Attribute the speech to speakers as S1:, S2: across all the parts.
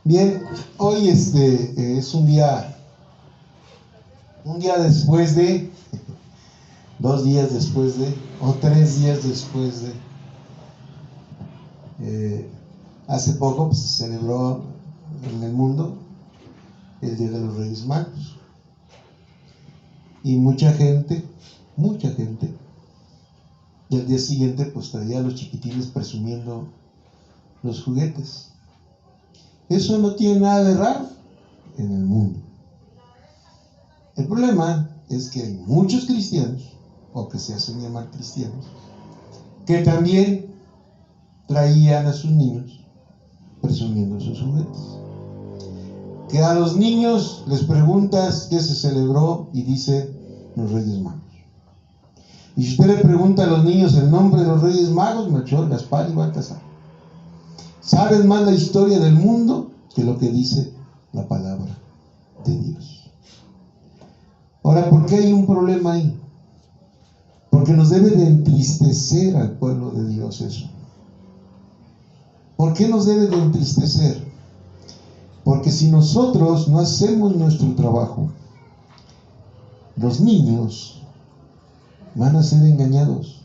S1: Bien, hoy es un día después de, 2 días después de, o 3 días después de, hace poco pues, se celebró en el mundo el Día de los Reyes Magos. Y mucha gente, y al día siguiente pues traía a los chiquitines presumiendo los juguetes. Eso no tiene nada de raro en el mundo. El problema es que hay muchos cristianos, o que se hacen llamar cristianos, que también traían a sus niños presumiendo sus juguetes. Que a los niños les preguntas qué se celebró y dicen los Reyes Magos. Y si usted le pregunta a los niños el nombre de los Reyes Magos, Melchor, Gaspar y Baltasar, saben más la historia del mundo que lo que dice la palabra de Dios. Ahora, ¿por qué hay un problema ahí? Porque nos debe de entristecer al pueblo de Dios eso. ¿Por qué nos debe de entristecer? Porque si nosotros no hacemos nuestro trabajo, los niños van a ser engañados.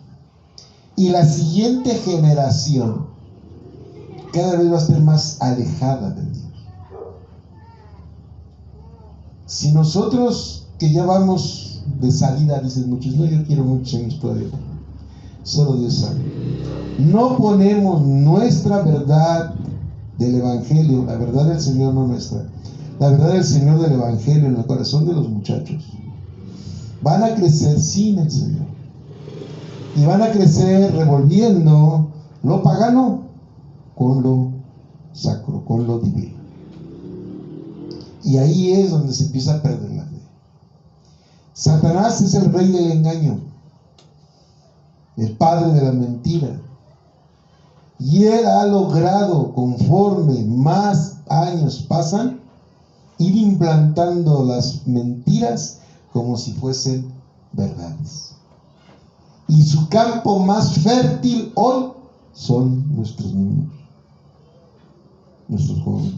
S1: Y la siguiente generación cada vez va a ser más alejada de Dios. Si nosotros, que ya vamos de salida, dicen muchos, no, yo quiero muchos años todavía, solo Dios sabe, no ponemos nuestra verdad del Evangelio, la verdad del Señor, no nuestra, la verdad del Señor del Evangelio en el corazón de los muchachos, van a crecer sin el Señor y van a crecer revolviendo lo pagano con lo sacro, con lo divino. Y ahí es donde se empieza a perder la fe. Satanás es el rey del engaño, el padre de la mentira. Y él ha logrado, conforme más años pasan, ir implantando las mentiras como si fuesen verdades. Y su campo más fértil hoy son nuestros niños, nuestros jóvenes.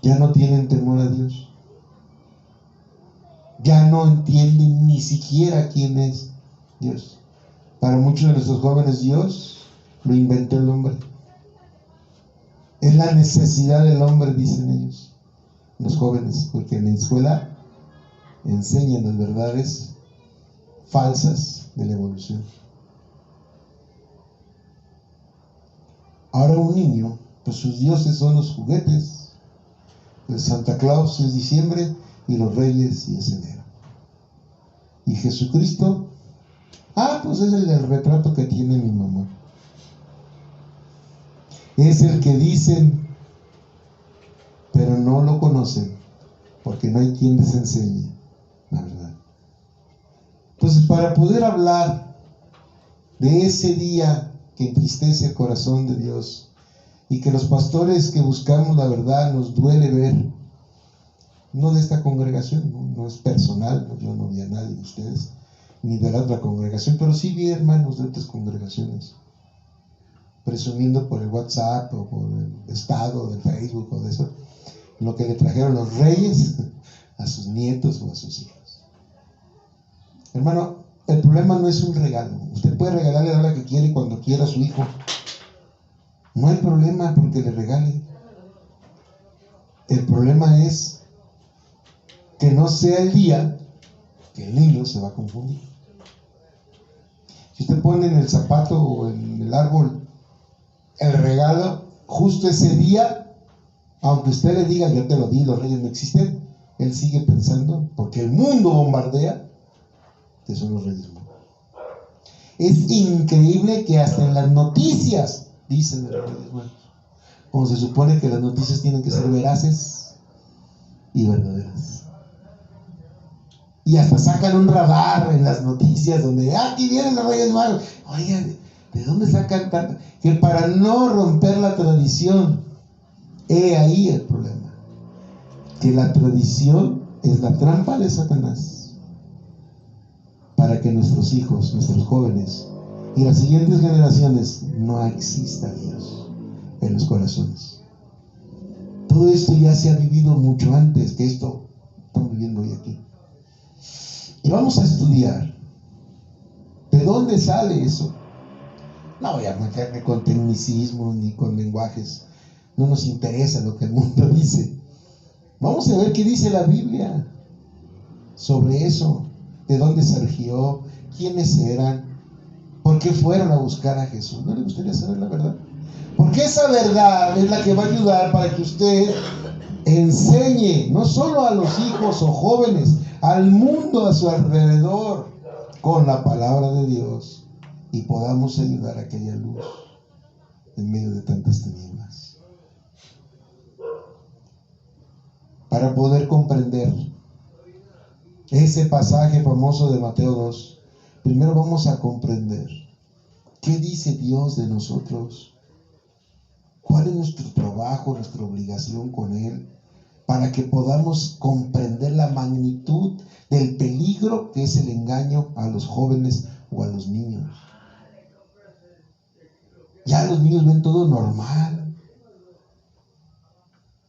S1: Ya no tienen temor a Dios. Ya no entienden ni siquiera quién es Dios. Para muchos de nuestros jóvenes, Dios lo inventó el hombre. Es la necesidad del hombre, dicen ellos, los jóvenes, porque en la escuela enseñan las verdades falsas de la evolución. Ahora un niño, pues sus dioses son los juguetes. El Santa Claus es diciembre y los Reyes y es enero. Y Jesucristo, pues es el del retrato que tiene mi mamá. Es el que dicen, pero no lo conocen, porque no hay quien les enseñe la verdad. Entonces, para poder hablar de ese día que entristece el corazón de Dios, y que los pastores que buscamos la verdad nos duele ver, no de esta congregación, no es personal, yo no vi a nadie de ustedes, ni de la otra congregación, pero sí vi hermanos de otras congregaciones, presumiendo por el WhatsApp o por el estado del Facebook o de eso, lo que le trajeron los reyes a sus nietos o a sus hijos. Hermano, el problema no es un regalo. Usted puede regalarle a la hora que quiere y cuando quiera a su hijo. No hay problema porque le regale. El problema es que no sea el día que el niño se va a confundir. Si usted pone en el zapato o en el árbol el regalo justo ese día, aunque usted le diga yo te lo di, los reyes no existen, él sigue pensando, porque el mundo bombardea, que son los Reyes Magos. Es increíble que hasta en las noticias dicen de los Reyes Magos, como se supone que las noticias tienen que ser veraces y verdaderas. Y hasta sacan un radar en las noticias donde aquí vienen los Reyes Magos. Oigan, ¿de dónde sacan tanto? Que para no romper la tradición, he ahí el problema, que la tradición es la trampa de Satanás para que nuestros hijos, nuestros jóvenes y las siguientes generaciones no exista Dios en los corazones. todo esto ya se ha vivido mucho antes que esto estamos viviendo hoy aquí. Y vamos a estudiar de dónde sale eso. No voy a meterme con tecnicismos ni con lenguajes. No nos interesa lo que el mundo dice. Vamos a ver qué dice la Biblia sobre eso. ¿De dónde surgió? ¿Quiénes eran? ¿Por qué fueron a buscar a Jesús? ¿No le gustaría saber la verdad? Porque esa verdad es la que va a ayudar para que usted enseñe, no solo a los hijos o jóvenes, al mundo a su alrededor, con la palabra de Dios, y podamos ayudar a que haya luz en medio de tantas tinieblas. Para poder comprender ese pasaje famoso de Mateo 2, primero vamos a comprender qué dice Dios de nosotros, cuál es nuestro trabajo, nuestra obligación con Él, para que podamos comprender la magnitud del peligro que es el engaño a los jóvenes o a los niños. Ya los niños ven todo normal,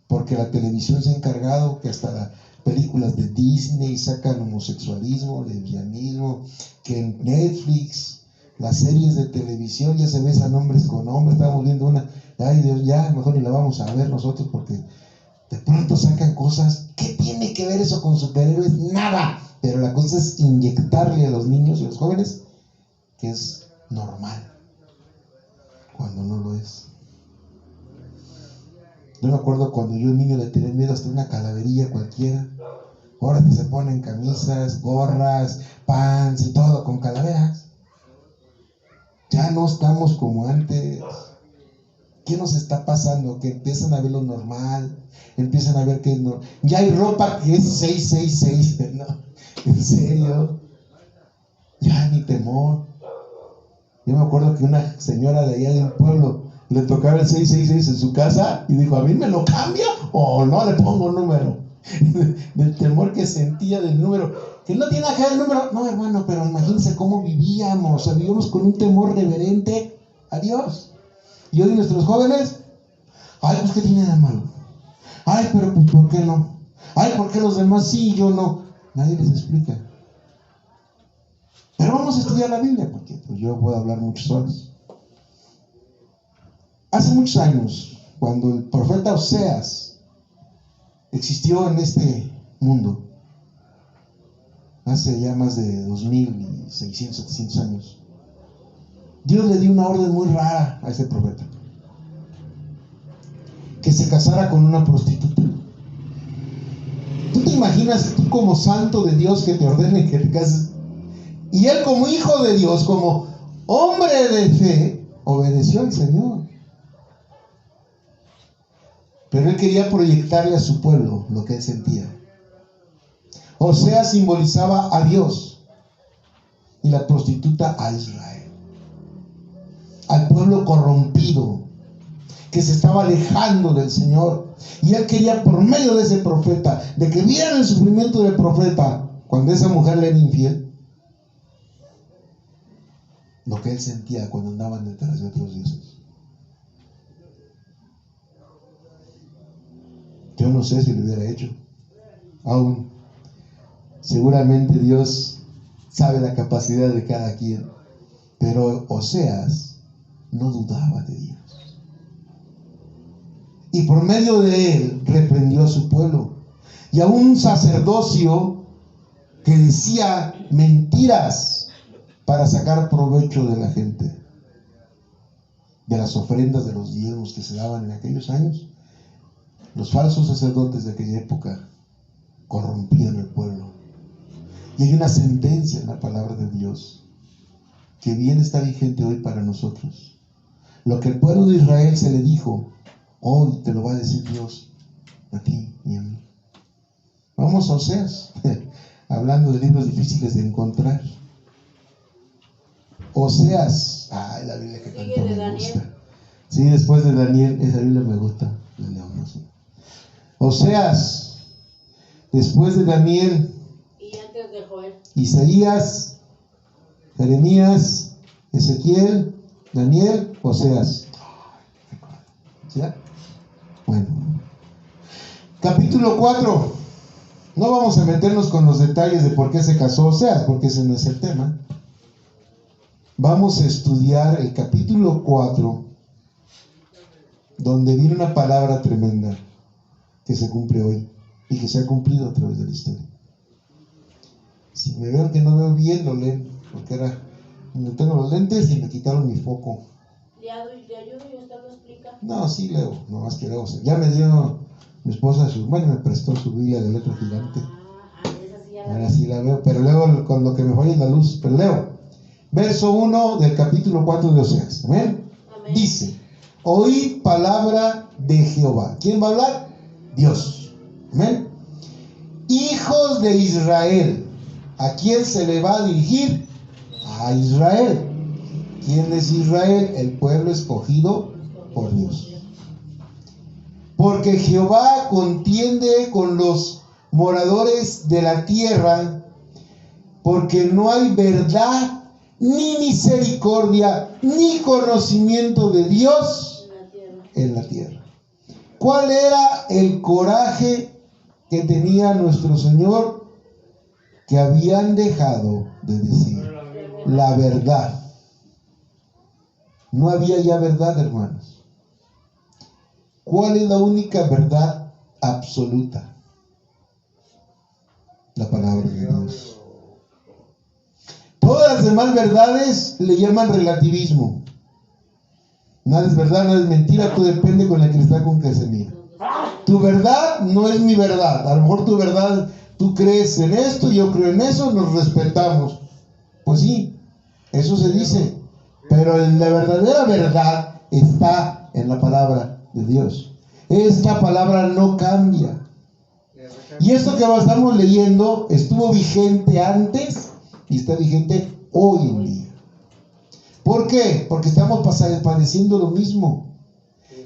S1: porque la televisión se ha encargado que hasta las películas de Disney sacan homosexualismo, lesbianismo, que en Netflix, las series de televisión ya se besan hombres con hombres. Estábamos viendo una, ay Dios, ya mejor ni la vamos a ver nosotros, porque de pronto sacan cosas. ¿Qué tiene que ver eso con superhéroes? Nada. Pero la cosa es inyectarle a los niños y a los jóvenes que es normal, cuando no lo es. Yo me acuerdo cuando yo niño le tenía miedo hasta una calaverilla cualquiera. Ahora que se ponen camisas, gorras, pants y todo con calaveras. Ya no estamos como antes. ¿Qué nos está pasando? Que empiezan a ver lo normal, empiezan a ver que no. Ya hay ropa que es 666, ¿no? ¿En serio? Ya ni temor. Yo me acuerdo que una señora de allá de un pueblo le tocaba el 666 en su casa y dijo, ¿a mí me lo cambia o no le pongo número? Del temor que sentía del número, que no tiene que ver el número. No, hermano, pero imagínense cómo vivíamos. O sea, vivíamos con un temor reverente a Dios. Y hoy nuestros jóvenes, ay, pues ¿qué tiene de malo? Ay, pero pues ¿por qué no? Ay, ¿por qué los demás sí y yo no? Nadie les explica. Pero vamos a estudiar la Biblia, porque pues yo puedo hablar muchas horas. Hace muchos años, cuando el profeta Oseas existió en este mundo, hace ya más de 2600, 700 años, Dios le dio una orden muy rara a ese profeta: que se casara con una prostituta. ¿Tú te imaginas, tú como santo de Dios, que te ordene que te cases? Y él, como hijo de Dios, como hombre de fe, obedeció al Señor. Pero él quería proyectarle a su pueblo lo que él sentía. Oseas simbolizaba a Dios y la prostituta a Israel, al pueblo corrompido que se estaba alejando del Señor. Y él quería, por medio de ese profeta, de que vieran el sufrimiento del profeta cuando esa mujer le era infiel, lo que él sentía cuando andaban detrás de otros dioses. Yo no sé si lo hubiera hecho aún. Seguramente Dios sabe la capacidad de cada quien, pero Oseas no dudaba de Dios. Y por medio de él reprendió a su pueblo. Y a un sacerdocio que decía mentiras para sacar provecho de la gente, de las ofrendas, de los diezmos que se daban en aquellos años. Los falsos sacerdotes de aquella época corrompían el pueblo. Y hay una sentencia en la palabra de Dios que bien está vigente hoy para nosotros. Lo que el pueblo de Israel se le dijo, hoy te lo va a decir Dios a ti y a mí. Vamos a Oseas, hablando de libros difíciles de encontrar. Oseas, ay, la Biblia que tanto me gusta. Sí, después de Daniel, esa Biblia me gusta. Oseas, después de Daniel,
S2: y antes de Joel,
S1: Isaías, Jeremías, Ezequiel, Daniel, Oseas. ¿Ya? Bueno, Capítulo 4. No vamos a meternos con los detalles de por qué se casó Oseas, porque ese no es el tema. Vamos a estudiar el capítulo 4, donde viene una palabra tremenda que se cumple hoy y que se ha cumplido a través de la historia. Si me veo que no veo bien, lo leen, porque ahora no tengo los lentes y me quitaron mi foco.
S2: ¿Le ayudo y usted lo explica?
S1: No, sí leo, no más que leo. Ya me dio mi esposa me prestó su Biblia de letra gigante. Ahora sí la veo, pero leo con lo que me falla en la luz, pero leo. Verso 1 del capítulo 4 de Oseas. ¿Amén?
S2: Amén.
S1: Dice: oíd palabra de Jehová. ¿Quién va a hablar? Dios. Amén. Hijos de Israel. ¿A quién se le va a dirigir? A Israel. ¿Quién es Israel? El pueblo escogido por Dios. Porque Jehová contiende con los moradores de la tierra, porque no hay verdad, ni misericordia, ni conocimiento de Dios en la tierra. ¿Cuál era el coraje que tenía nuestro Señor? Que habían dejado de decir la verdad. No había ya verdad, hermanos. ¿Cuál es la única verdad absoluta? La palabra de Dios. Todas las demás verdades le llaman relativismo. Nada es verdad, nada es mentira, todo depende con la cristal con que se mira. Tu verdad no es mi verdad. A lo mejor tu verdad, tú crees en esto, yo creo en eso, nos respetamos. Pues sí, eso se dice. Pero la verdadera verdad está en la palabra de Dios. Esta palabra no cambia. Y esto que estamos leyendo estuvo vigente antes y está vigente hoy en día. ¿Por qué? Porque estamos padeciendo lo mismo.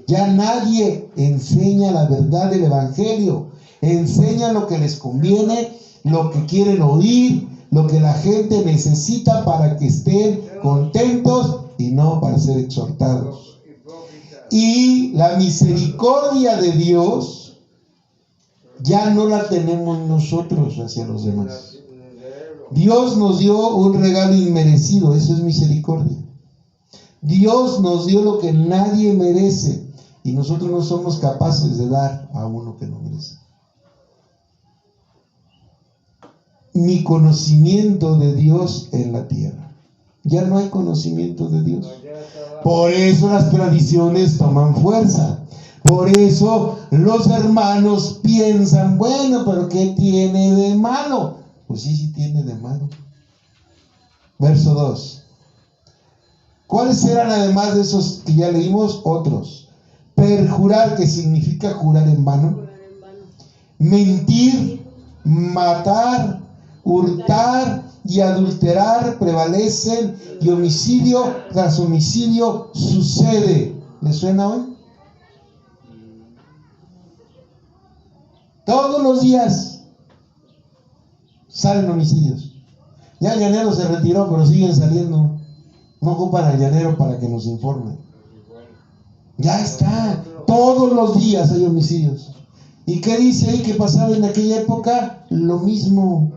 S1: Ya nadie enseña la verdad del Evangelio. Enseña lo que les conviene, lo que quieren oír, lo que la gente necesita para que estén contentos y no para ser exhortados. Y la misericordia de Dios ya no la tenemos nosotros hacia los demás. Dios nos dio un regalo inmerecido, eso es misericordia. Dios nos dio lo que nadie merece y nosotros no somos capaces de dar a uno que no merece. Ni conocimiento de Dios en la tierra. Ya no hay conocimiento de Dios. Por eso las tradiciones toman fuerza. Por eso los hermanos piensan, bueno, pero ¿qué tiene de malo? Pues sí tiene de malo. Verso 2. ¿Cuáles eran además de esos que ya leímos? Otros. Perjurar, que significa jurar en vano. Mentir, matar, hurtar y adulterar prevalecen, y homicidio tras homicidio sucede. ¿Le suena hoy? Todos los días salen homicidios. Ya el llanero se retiró, pero siguen saliendo. No ocupan al llanero para que nos informe. Ya está. Todos los días hay homicidios. ¿Y qué dice ahí que pasaba en aquella época? Lo mismo.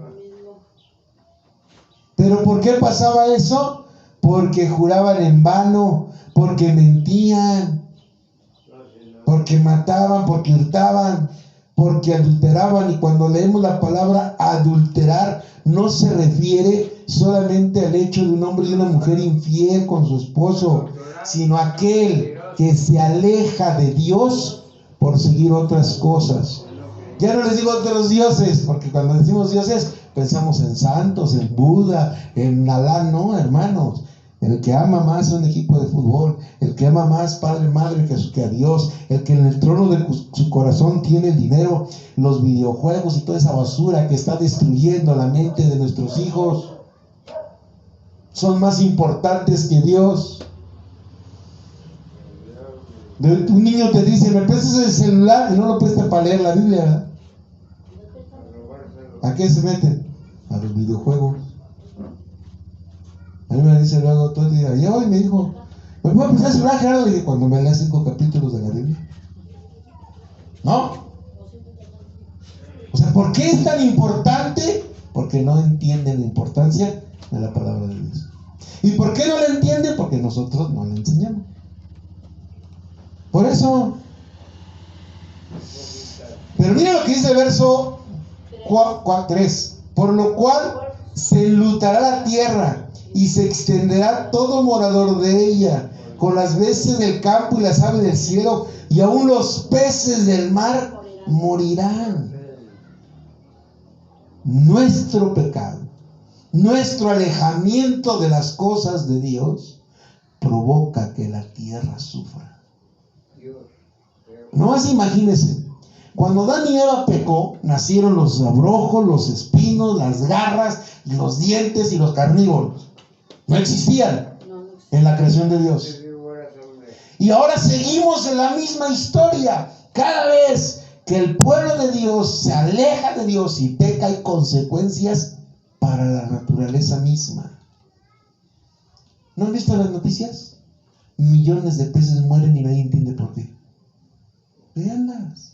S1: ¿Pero por qué pasaba eso? Porque juraban en vano, porque mentían, porque mataban, porque hurtaban, porque adulteraban. Y cuando leemos la palabra adulterar, no se refiere solamente al hecho de un hombre y una mujer infiel con su esposo, sino aquel que se aleja de Dios por seguir otras cosas. Ya no les digo otros dioses, porque cuando decimos dioses pensamos en santos, en Buda, en Alá. No, hermanos. El que ama más a un equipo de fútbol, el que ama más padre, madre que a Dios, el que en el trono de su corazón tiene el dinero, los videojuegos y toda esa basura que está destruyendo la mente de nuestros hijos, son más importantes que Dios. Un niño te dice, ¿me prestas el celular? Y no lo presta para leer la Biblia, ¿verdad? ¿A qué se meten? A los videojuegos. A mí me dice luego todo el día, y hoy me dijo, ¿me puedo prestar el celular, Gerardo? Y dije, cuando me leas 5 capítulos de la Biblia. ¿No? ¿Por qué es tan importante? Porque no entienden la importancia de la palabra de Dios. ¿Y por qué no la entienden? Porque nosotros no la enseñamos. Por eso. Pero mira lo que dice el verso 3. Por lo cual se enlutará la tierra y se extenderá todo morador de ella, con las bestias del campo y las aves del cielo, y aún los peces del mar morirán. Nuestro pecado, nuestro alejamiento de las cosas de Dios, provoca que la tierra sufra. No más imagínense, cuando Adán y Eva pecó, nacieron los abrojos, los espinos, las garras, los dientes y los carnívoros. No existían en la creación de Dios. Y ahora seguimos en la misma historia. Cada vez que el pueblo de Dios se aleja de Dios y peca, hay consecuencias para la naturaleza misma. ¿No han visto las noticias? Millones de peces mueren y nadie entiende por qué. Véanlas.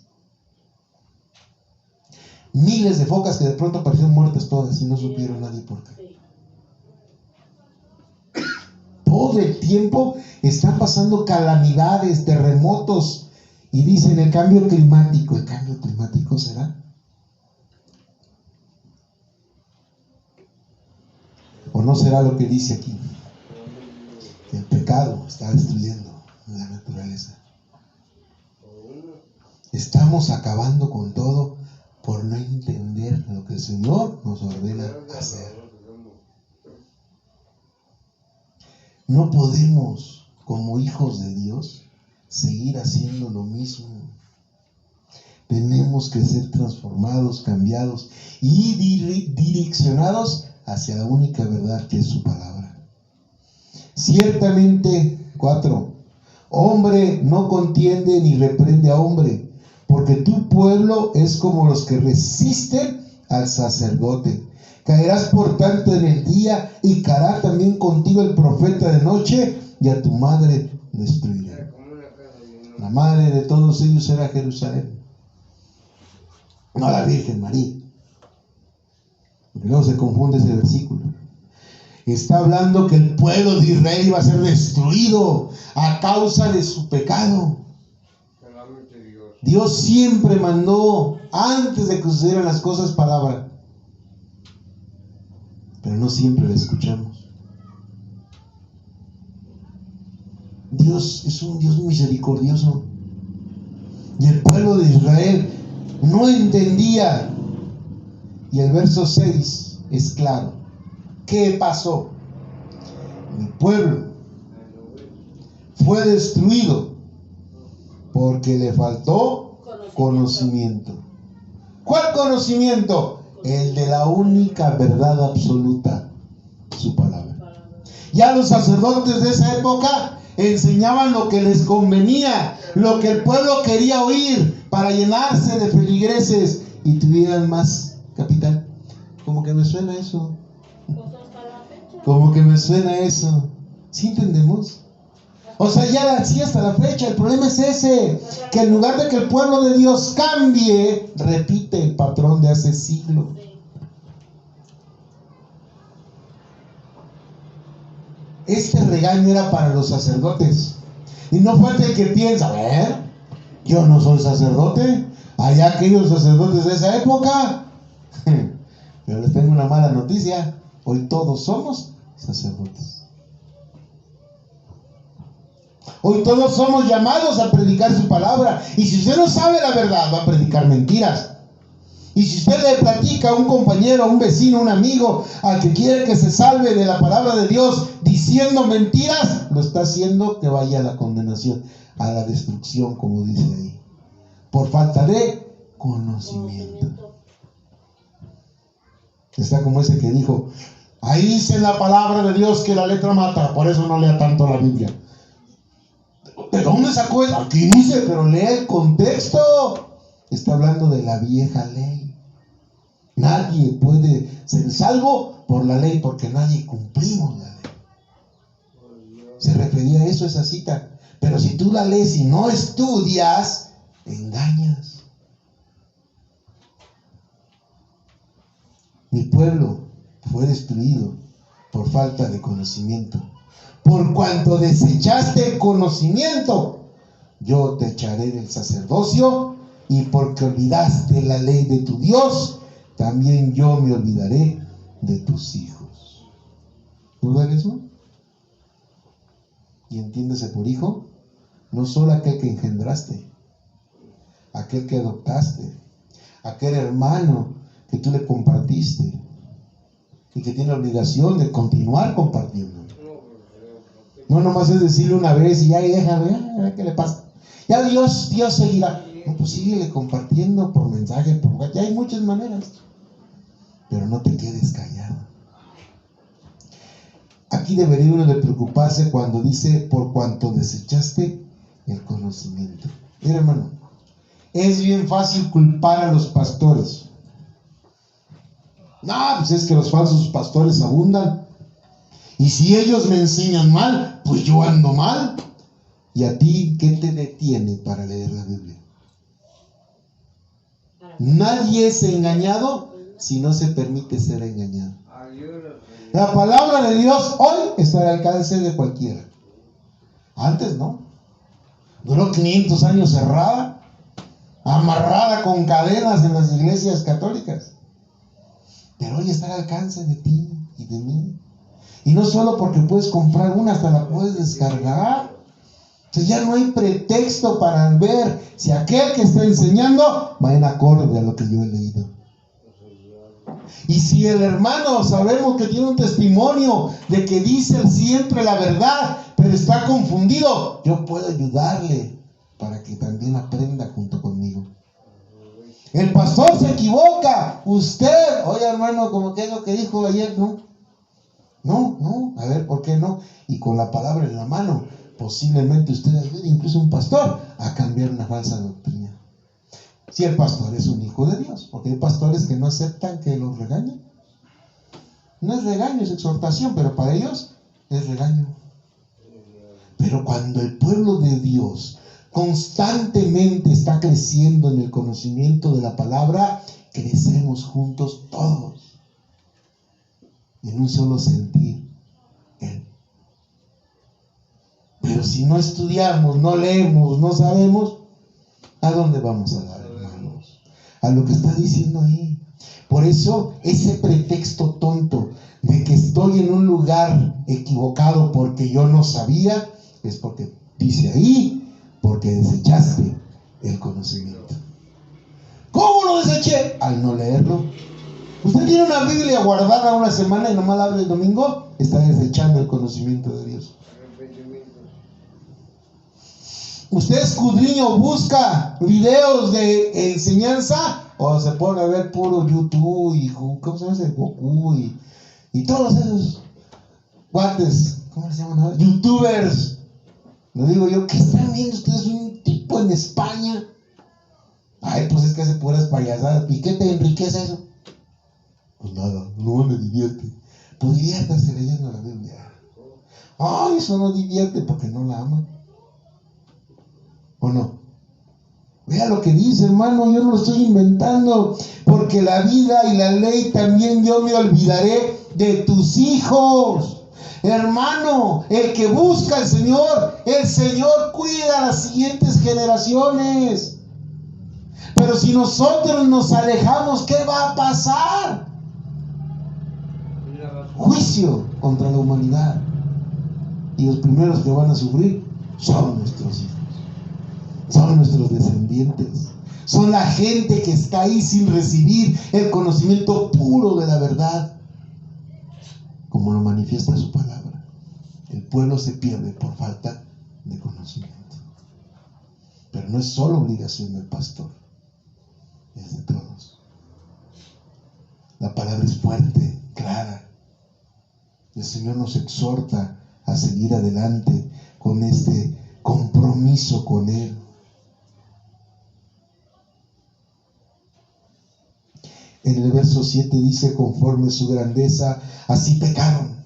S1: Miles de focas que de pronto aparecieron muertas todas y no supieron nadie por qué. Todo el tiempo están pasando calamidades, terremotos, y dicen el cambio climático. ¿El cambio climático será? ¿O no será lo que dice aquí? El pecado está destruyendo la naturaleza. Estamos acabando con todo por no entender lo que el Señor nos ordena hacer. No podemos, como hijos de Dios, seguir haciendo lo mismo. Tenemos que ser transformados, cambiados y direccionados hacia la única verdad, que es su palabra. Ciertamente, 4. Hombre no contiende ni reprende a hombre, porque tu pueblo es como los que resisten al sacerdote. Caerás por tanto en el día, y caerá también contigo el profeta de noche, y a tu madre destruirá. La madre de todos ellos era Jerusalén, no la Virgen María. Porque luego se confunde ese versículo. Está hablando que el pueblo de Israel iba a ser destruido a causa de su pecado. Dios siempre mandó, antes de que sucedieran las cosas, palabra. Pero no siempre la escuchamos. Dios es un Dios misericordioso. Y el pueblo de Israel no entendía. Y el verso 6 es claro. ¿Qué pasó? El pueblo fue destruido porque le faltó conocimiento. ¿Cuál conocimiento? El de la única verdad absoluta, su palabra. Ya los sacerdotes de esa época enseñaban lo que les convenía, lo que el pueblo quería oír para llenarse de feligreses y tuvieran más capital. Como que me suena eso. Como que me suena eso. ¿Sí entendemos? O sea, ya así hasta la fecha. El problema es ese, que en lugar de que el pueblo de Dios cambie, repite el patrón de hace siglos. Este regaño era para los sacerdotes. Y no falta el que piensa, a ver, yo no soy sacerdote. Allá aquellos sacerdotes de esa época. Pero les tengo una mala noticia. Hoy todos somos sacerdotes. Hoy todos somos llamados a predicar su palabra. Y si usted no sabe la verdad, va a predicar mentiras. Y si usted le platica a un compañero, a un vecino, a un amigo, al que quiere que se salve de la palabra de Dios diciendo mentiras, lo está haciendo que vaya a la condenación, a la destrucción, como dice ahí, por falta de conocimiento. Está como ese que dijo, ahí dice en la palabra de Dios que la letra mata, por eso no lea tanto la Biblia. ¿De dónde sacó eso? Aquí dice, pero lea el contexto. Está hablando de la vieja ley. Nadie puede ser salvo por la ley, porque nadie cumplimos la ley. Se refería a eso esa cita. Pero si tú la lees y no estudias, te engañas. pueblo fue destruido por falta de conocimiento. Por cuanto desechaste el conocimiento, yo te echaré del sacerdocio, y porque olvidaste la ley de tu Dios, también yo me olvidaré de tus hijos. ¿No ven eso? Y entiéndese por hijo, no solo aquel que engendraste, aquel que adoptaste, aquel hermano que tú le compartiste y que tiene obligación de continuar compartiendo. No nomás es decirle una vez y ya déjame, a ver qué le pasa. Ya Dios seguirá. No, pues síguele compartiendo por mensaje, por WhatsApp. Ya hay muchas maneras. Pero no te quedes callado. Aquí debería uno de preocuparse cuando dice, por cuanto desechaste el conocimiento. Mira, hermano, es bien fácil culpar a los pastores. No, pues es que los falsos pastores abundan. Y si ellos me enseñan mal, pues yo ando mal. ¿Y a ti qué te detiene para leer la Biblia? Nadie es engañado si no se permite ser engañado. La palabra de Dios hoy está al alcance de cualquiera. Antes no. Duró 500 años cerrada, amarrada con cadenas en las iglesias católicas. Pero hoy está al alcance de ti y de mí. Y no solo porque puedes comprar una, hasta la puedes descargar. Entonces ya no hay pretexto para ver si aquel que está enseñando va en acorde a lo que yo he leído. Y si el hermano sabemos que tiene un testimonio de que dice siempre la verdad, pero está confundido, yo puedo ayudarle para que también aprenda junto conmigo. El pastor se equivoca, usted, oye hermano, como que es lo que dijo ayer, no, a ver, ¿por qué no? Y con la palabra en la mano, posiblemente usted ayude incluso a un pastor a cambiar una falsa doctrina. Si el pastor es un hijo de Dios, porque hay pastores que no aceptan que los regañen. No es regaño, es exhortación, pero para ellos es regaño. Pero cuando el pueblo de Dios constantemente está creciendo en el conocimiento de la palabra, crecemos juntos todos, en un solo sentir. Pero si no estudiamos, no leemos, no sabemos, ¿a dónde vamos a dar, hermanos? A lo que está diciendo ahí. Por eso, ese pretexto tonto de que estoy en un lugar equivocado porque yo no sabía, es porque dice ahí, porque desechaste el conocimiento. ¿Cómo lo deseché? Al no leerlo. Usted tiene una Biblia guardada una semana y nomás la abre el domingo, está desechando el conocimiento de Dios. Usted escudriña o busca videos de enseñanza, o se pone a ver puro YouTube y ¿cómo se llama ese? Goku y todos esos guates, ¿cómo se llaman ahora? YouTubers. Lo digo yo, ¿qué están viendo ustedes? Un tipo en España. Ay, pues es que hace puras payasadas. ¿Y qué te enriquece eso? Pues nada, no me divierte. Pues diviértase leyendo la Biblia. Ay, eso no divierte porque no la ama. ¿O no? Vea lo que dice, hermano, yo no lo estoy inventando, porque la vida y la ley también yo me olvidaré de tus hijos. Hermano, el que busca al Señor, el Señor cuida a las siguientes generaciones. Pero si nosotros nos alejamos, ¿qué va a pasar? Juicio contra la humanidad. Y los primeros que van a sufrir son nuestros hijos. Son nuestros descendientes. Son la gente que está ahí sin recibir el conocimiento puro de la verdad, como lo manifiesta su palabra. El pueblo se pierde por falta de conocimiento. Pero no es solo obligación del pastor, es de todos. La palabra es fuerte, clara. El Señor nos exhorta a seguir adelante con este compromiso con Él. En el verso 7 dice, conforme su grandeza, así pecaron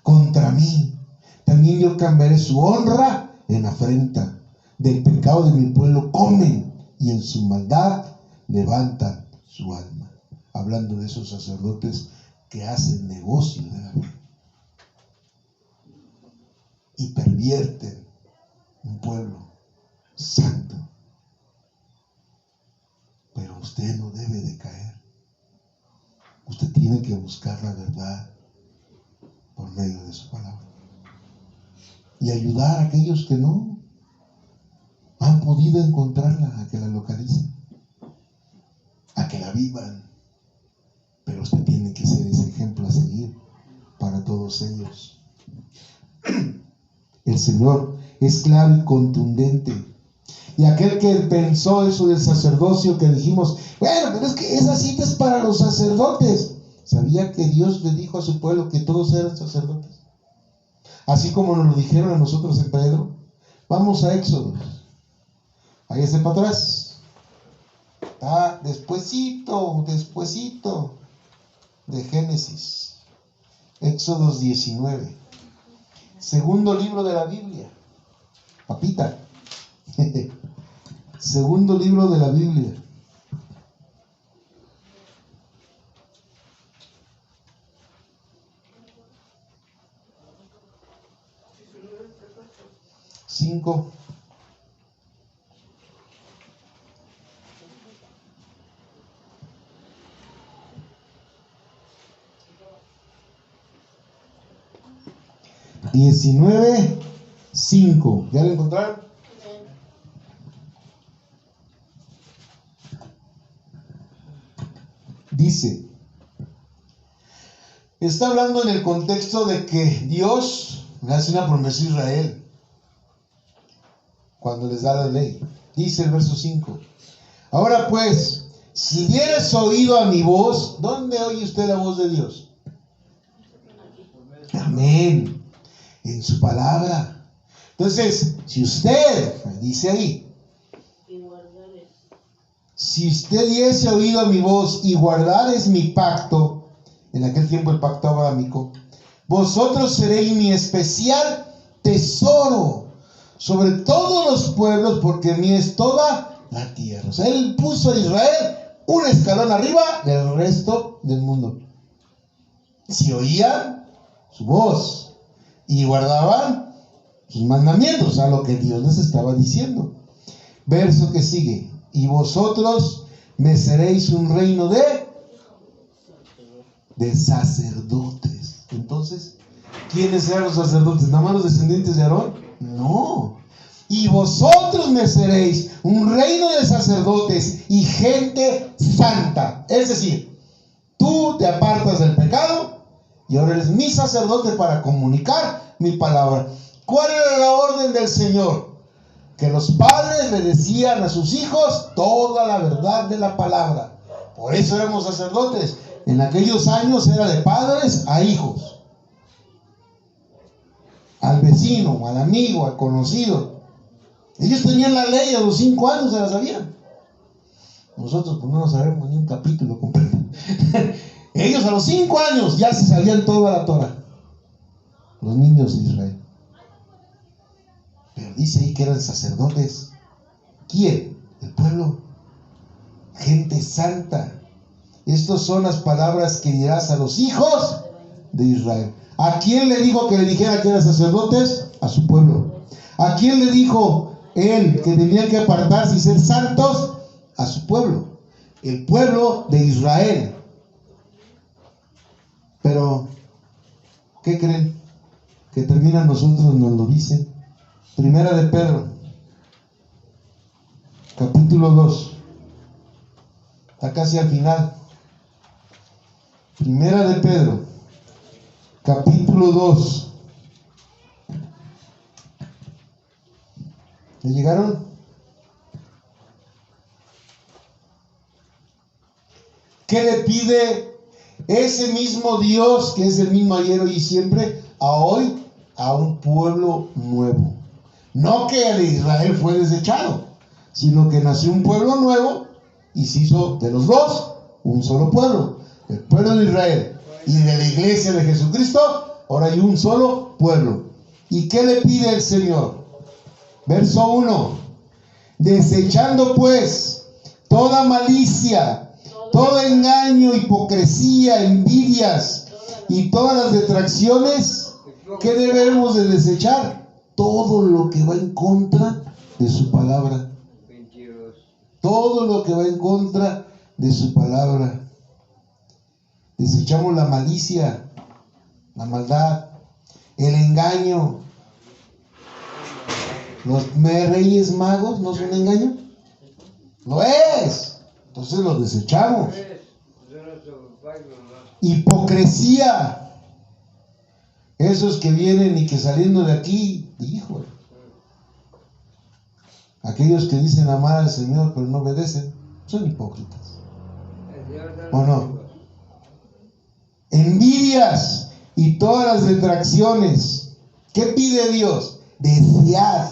S1: contra mí. También yo cambiaré su honra en afrenta. Del pecado de mi pueblo comen y en su maldad levantan su alma. Hablando de esos sacerdotes que hacen negocio de la fe y pervierten un pueblo santo. Pero usted no debe de caer. Usted tiene que buscar la verdad por medio de su palabra y ayudar a aquellos que no han podido encontrarla, a que la localicen, a que la vivan. Pero usted tiene que ser ese ejemplo a seguir para todos ellos. El Señor es claro y contundente. Y aquel que pensó eso del sacerdocio, que dijimos, bueno, pero es que esa cita es para los sacerdotes. ¿Sabía que Dios le dijo a su pueblo que todos eran sacerdotes? Así como nos lo dijeron a nosotros en Pedro. Vamos a Éxodo. Ahí está para atrás. Está despuesito de Génesis. Éxodo 19. Segundo libro de la Biblia. Papita. Segundo libro de la Biblia. Cinco. Diecinueve, 5. ¿Ya lo encontraron? Dice, está hablando en el contexto de que Dios le hace una promesa a Israel cuando les da la ley. Dice el verso 5, ahora pues, si hubieras oído a mi voz, ¿dónde oye usted la voz de Dios? Amén, en su palabra. Entonces, si usted, dice ahí, si usted diese oído a mi voz y guardares mi pacto, en aquel tiempo el pacto abrahámico, vosotros seréis mi especial tesoro sobre todos los pueblos, porque mía es toda la tierra. O sea, él puso a Israel un escalón arriba del resto del mundo. Si oían su voz y guardaban sus mandamientos, a lo que Dios les estaba diciendo. Verso que sigue. Y vosotros me seréis un reino de sacerdotes. Entonces, ¿quiénes eran los sacerdotes? ¿Nada más los descendientes de Aarón? No. Y vosotros me seréis un reino de sacerdotes y gente santa. Es decir, tú te apartas del pecado y ahora eres mi sacerdote para comunicar mi palabra. ¿Cuál era la orden del Señor? Que los padres le decían a sus hijos toda la verdad de la palabra. Por eso éramos sacerdotes. En aquellos años era de padres a hijos, al vecino, al amigo, al conocido. Ellos tenían la ley, a los 5 años se la sabían. Nosotros pues no nos sabemos ni un capítulo completo. Ellos a los 5 años ya se sabían toda la Torah, los niños de Israel. Pero dice ahí que eran sacerdotes. ¿Quién? El pueblo. Gente santa. Estas son las palabras que dirás a los hijos de Israel. ¿A quién le dijo que le dijera que eran sacerdotes? A su pueblo. ¿A quién le dijo él que tenían que apartarse y ser santos? A su pueblo. El pueblo de Israel. Pero, ¿qué creen? Que termina nosotros nos lo dicen. Primera de Pedro, capítulo 2. Está casi al final. Primera de Pedro, capítulo 2. ¿Le llegaron? ¿Qué le pide ese mismo Dios, que es el mismo ayer, hoy y siempre, a hoy, a un pueblo nuevo? No que el Israel fue desechado, sino que nació un pueblo nuevo y se hizo de los dos un solo pueblo. El pueblo de Israel y de la iglesia de Jesucristo, ahora hay un solo pueblo. ¿Y qué le pide el Señor? Verso 1. Desechando pues toda malicia todo engaño, hipocresía, envidias y todas las detracciones, ¿qué debemos de desechar? Todo lo que va en contra de su palabra. Todo lo que va en contra de su palabra. Desechamos la malicia, la maldad, el engaño. Los Reyes Magos no son engaño. Lo es. Entonces los desechamos. Hipocresía. Esos que vienen y que saliendo de aquí, híjole. Aquellos que dicen amar al Señor pero no obedecen, son hipócritas. ¿O no? Envidias y todas las detracciones. ¿Qué pide Dios? Desead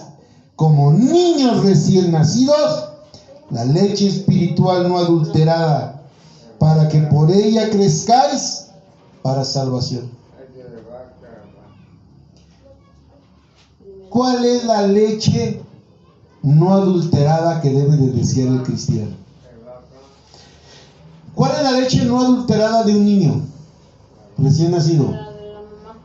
S1: como niños recién nacidos la leche espiritual no adulterada, para que por ella crezcáis para salvación. ¿Cuál es la leche no adulterada que debe de desear el cristiano? ¿Cuál es la leche no adulterada de un niño recién nacido?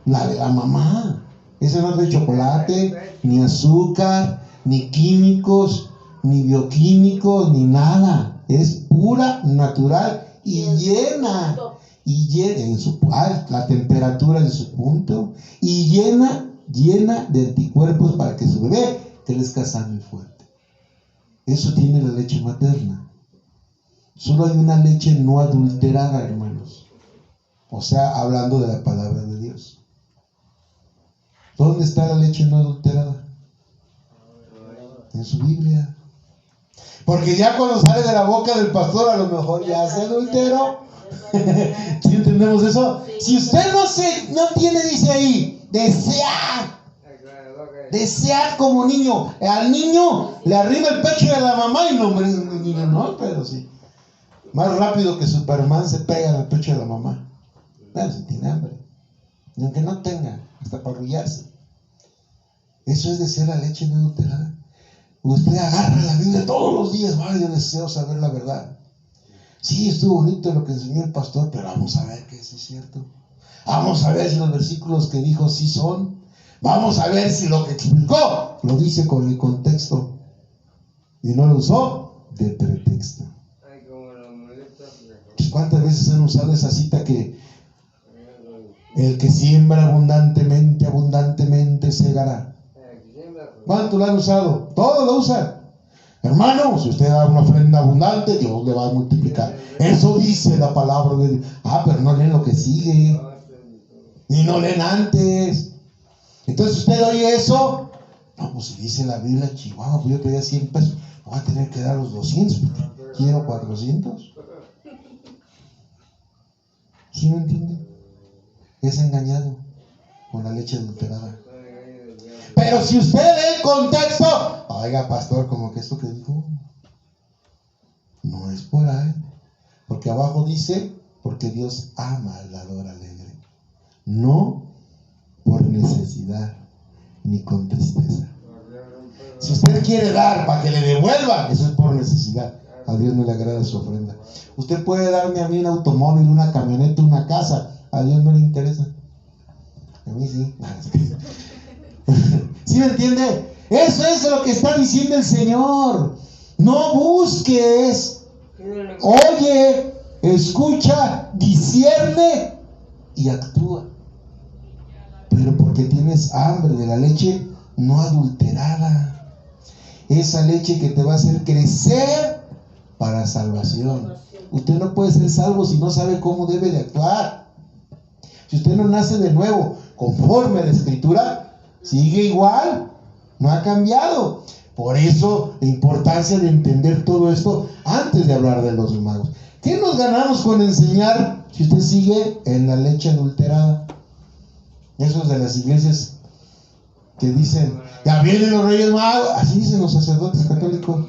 S1: La de la mamá. Esa no es de chocolate, ni azúcar, ni químicos, ni bioquímicos, ni nada. Es pura, natural y llena. Y llena en su, la temperatura en su punto. Y llena de anticuerpos para que su bebé crezca sano y fuerte. Eso tiene la leche materna. Solo hay una leche no adulterada, hermanos. O sea, hablando de la palabra de Dios. ¿Dónde está la leche no adulterada? En su Biblia. Porque ya cuando sale de la boca del pastor, a lo mejor ya se adulteró. ¿Sí entendemos eso? Si usted no entiende, dice ahí, desead como niño. Al niño le arriba el pecho de la mamá y no, pero sí. Más rápido que Superman se pega en el pecho de la mamá. Bueno, si tiene hambre. Y aunque no tenga, hasta para arrullarse. Eso es desear la leche no adulterada. Usted agarra la Biblia todos los días. Yo deseo saber la verdad. Sí, estuvo bonito lo que enseñó el pastor, pero vamos a ver que eso es cierto. Vamos a ver si los versículos que dijo sí son. Vamos a ver si lo que explicó lo dice con el contexto. Y no lo usó de pretexto. ¿Cuántas veces han usado esa cita que el que siembra abundantemente, abundantemente segará? ¿Cuánto lo han usado? Todos lo usan. Hermano, si usted da una ofrenda abundante, Dios le va a multiplicar. Eso dice la palabra de Dios. Pero no leen lo que sigue. Y no leen antes. Entonces usted oye eso. No, pues si dice la Biblia, Chihuahua, pues yo te doy 100 pesos. Voy a tener que dar los 200. Quiero 400. ¿Sí me entiende? Es engañado con la leche adulterada. Pero si usted lee el contexto, oiga, pastor, como que esto que dijo no es por ahí. Porque abajo dice, porque Dios ama al dador alegre. No por necesidad, ni con tristeza. Si usted quiere dar para que le devuelva, eso es por necesidad. A Dios no le agrada su ofrenda. Usted puede darme a mí un automóvil, una camioneta, una casa. A Dios no le interesa. A mí sí. ¿Sí me entiende? Eso es lo que está diciendo el Señor. No busques, oye, escucha, discierne y actúa. Pero porque tienes hambre de la leche no adulterada. Esa leche que te va a hacer crecer para salvación. Usted no puede ser salvo si no sabe cómo debe de actuar. Si usted no nace de nuevo conforme a la Escritura, sigue igual, no ha cambiado. Por eso la importancia de entender todo esto antes de hablar de los magos. ¿Qué nos ganamos con enseñar si usted sigue en la leche adulterada? Esos de las iglesias que dicen, ya vienen los Reyes Magos, así dicen los sacerdotes católicos.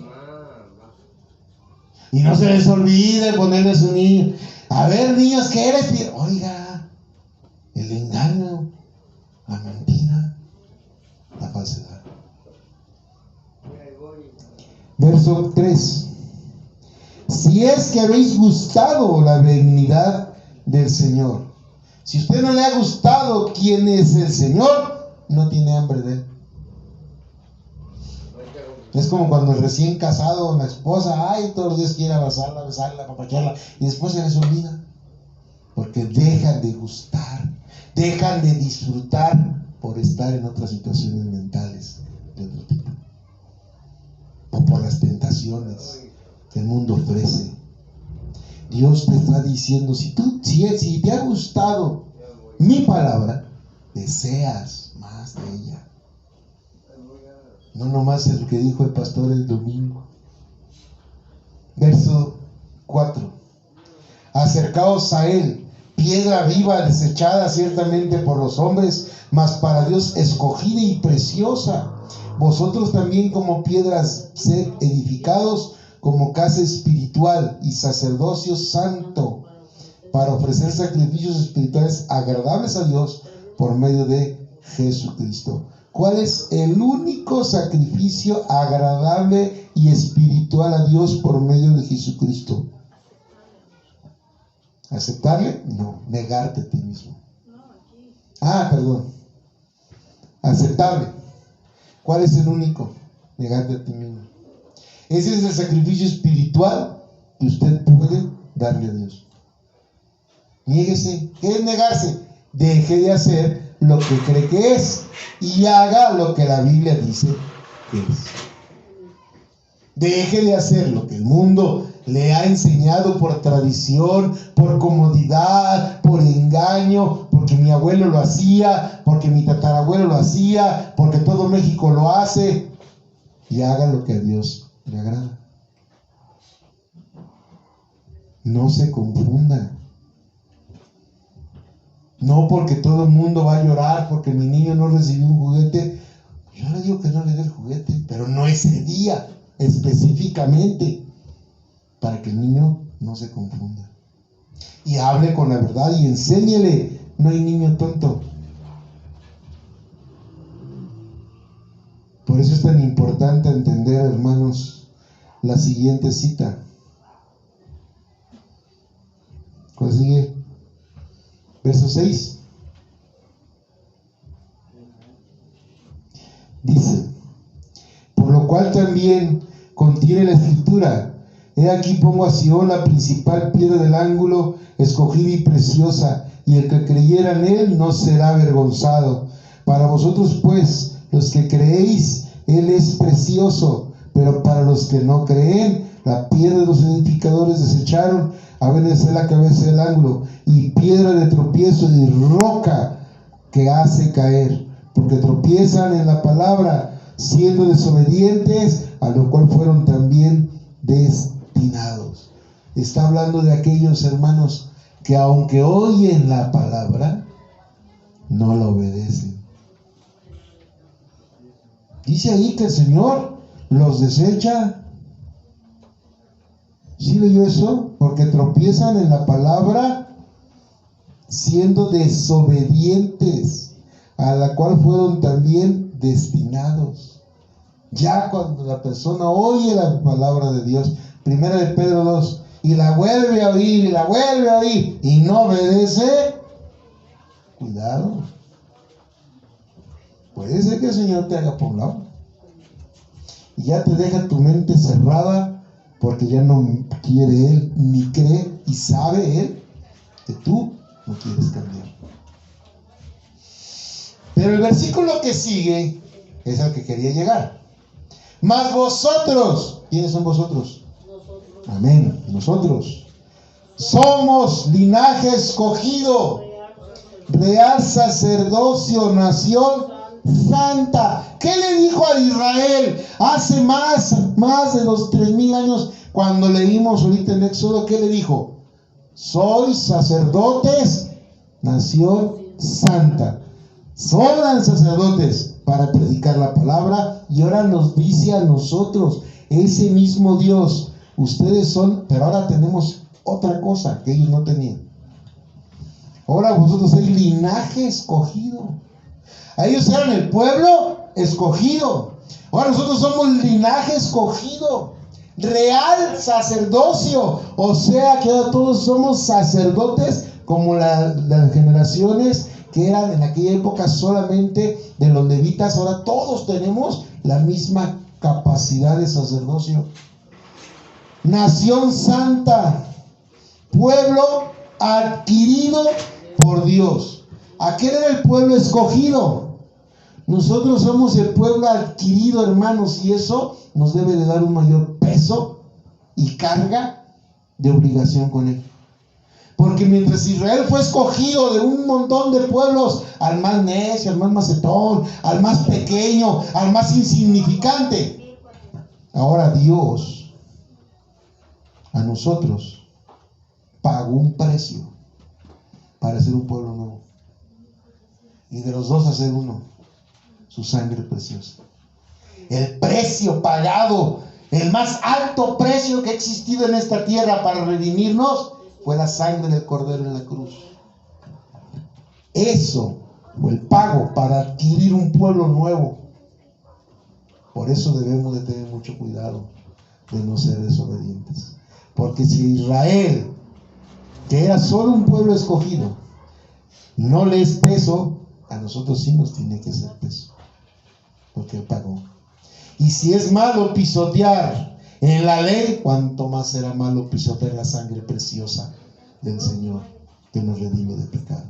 S1: Y no se les olvide ponerle a su niño. A ver, niños, ¿qué eres? Oiga, el engaño, la mentira, la falsedad. Verso 3. si es que habéis gustado la benignidad del Señor. Si a usted no le ha gustado quién es el Señor, no tiene hambre de él. Es como cuando el recién casado, la esposa, ay, todos los días quiere abrazarla, besarla, apapacharla, y después se les olvida. Porque dejan de gustar, dejan de disfrutar por estar en otras situaciones mentales de otro tipo. O por las tentaciones que el mundo ofrece. Dios te está diciendo, si te ha gustado mi palabra, deseas más de ella. No nomás es lo que dijo el pastor el domingo. Verso 4. Acercaos a él, piedra viva desechada ciertamente por los hombres, mas para Dios escogida y preciosa. Vosotros también como piedras sed edificados como casa espiritual y sacerdocio santo, para ofrecer sacrificios espirituales agradables a Dios por medio de Jesucristo. ¿Cuál es el único sacrificio agradable y espiritual a Dios por medio de Jesucristo? ¿Aceptarle? No, negarte a ti mismo. Perdón. Aceptable. ¿Cuál es el único? Negarte a ti mismo. Ese es el sacrificio espiritual que usted puede darle a Dios. Niéguese. ¿Qué es negarse? Deje de hacer lo que cree que es y haga lo que la Biblia dice que es. Deje de hacer lo que el mundo le ha enseñado por tradición, por comodidad, por engaño, porque mi abuelo lo hacía, porque mi tatarabuelo lo hacía, porque todo México lo hace, y haga lo que a Dios le agrada. No se confunda. No porque todo el mundo va a llorar porque mi niño no recibió un juguete. Yo le digo que no le dé el juguete, pero no ese día específicamente, para que el niño no se confunda. Y hable con la verdad y enséñele. No hay niño tonto. Por eso es tan importante entender, hermanos, la siguiente cita. ¿Cuál sigue? Verso 6. Dice: por lo cual también contiene la escritura: he aquí pongo a Sión la principal piedra del ángulo, escogida y preciosa, y el que creyera en él no será avergonzado. Para vosotros pues, los que creéis, él es precioso, pero para los que no creen, la piedra de los edificadores desecharon, ha venido a ser la cabeza del ángulo, y piedra de tropiezo y roca que hace caer, porque tropiezan en la palabra, siendo desobedientes, a lo cual fueron también destinados. Está hablando de aquellos hermanos que aunque oyen la palabra, no la obedecen. Dice ahí que el Señor los desecha. ¿Sí leyó eso? Porque tropiezan en la palabra, siendo desobedientes, a la cual fueron también destinados. Ya cuando la persona oye la palabra de Dios, 1 de Pedro 2, y la vuelve a oír, y la vuelve a oír, y no obedece, cuidado. Puede ser que el Señor te haga por un lado, y ya te deja tu mente cerrada, porque ya no quiere Él, ni cree, y sabe Él que tú no quieres cambiar. Pero el versículo que sigue es al que quería llegar. Mas vosotros, ¿quiénes son vosotros? Nosotros. Amén, nosotros. Somos linaje escogido, real sacerdocio, nación santa. ¿Qué le dijo a Israel hace más de los 3000 años cuando leímos ahorita en Éxodo? ¿Qué le dijo? Sois sacerdotes, nación santa. Son sacerdotes para predicar la palabra, y ahora nos dice a nosotros, ese mismo Dios, ustedes son, pero ahora tenemos otra cosa que ellos no tenían. Ahora vosotros sois linaje escogido. A ellos eran el pueblo escogido. Ahora nosotros somos linaje escogido. real sacerdocio. O sea que ahora todos somos sacerdotes, como las generaciones que eran en aquella época solamente de los levitas. Ahora todos tenemos la misma capacidad de sacerdocio. Nación santa, pueblo adquirido por Dios. Aquel era el pueblo escogido. Nosotros somos el pueblo adquirido, hermanos, y eso nos debe de dar un mayor peso y carga de obligación con él. Porque mientras Israel fue escogido de un montón de pueblos, al más necio, al más macetón, al más pequeño, al más insignificante, ahora Dios a nosotros pagó un precio para ser un pueblo nuevo, y de los dos hacer uno, su sangre preciosa. El precio pagado, el más alto precio que ha existido en esta tierra para redimirnos, fue la sangre del Cordero en la cruz. Eso fue el pago para adquirir un pueblo nuevo. Por eso debemos de tener mucho cuidado de no ser desobedientes. Porque si Israel, que era solo un pueblo escogido, no le es peso, a nosotros sí nos tiene que ser peso, porque Él pagó. Y si es malo pisotear en la ley, cuánto más será malo pisotear la sangre preciosa del Señor, que nos redime de pecado.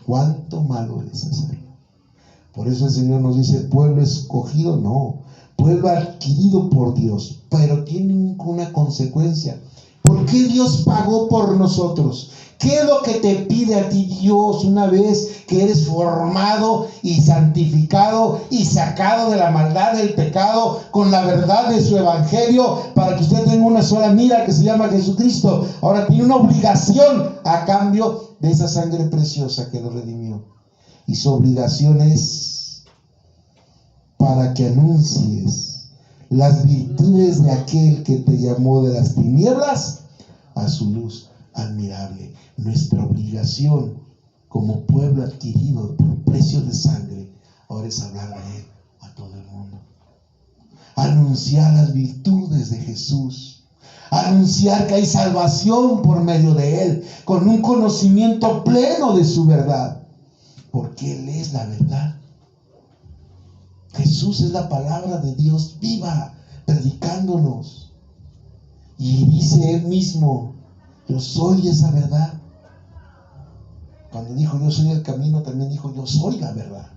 S1: Cuánto malo es hacerlo. Por eso el Señor nos dice, pueblo escogido, no, pueblo adquirido por Dios, pero tiene una consecuencia. ¿Por qué Dios pagó por nosotros? ¿Qué es lo que te pide a ti Dios una vez que eres formado y santificado y sacado de la maldad del pecado con la verdad de su evangelio, para que usted tenga una sola mira que se llama Jesucristo? Ahora tiene una obligación a cambio de esa sangre preciosa que lo redimió. Y su obligación es para que anuncies las virtudes de aquel que te llamó de las tinieblas a su luz admirable. Nuestra obligación como pueblo adquirido por precio de sangre ahora es hablar de Él a todo el mundo, anunciar las virtudes de Jesús, anunciar que hay salvación por medio de Él, con un conocimiento pleno de su verdad, porque Él es la verdad. Jesús es la palabra de Dios viva, predicándonos, y dice Él mismo, yo soy esa verdad. Cuando dijo yo soy el camino, también dijo yo soy la verdad.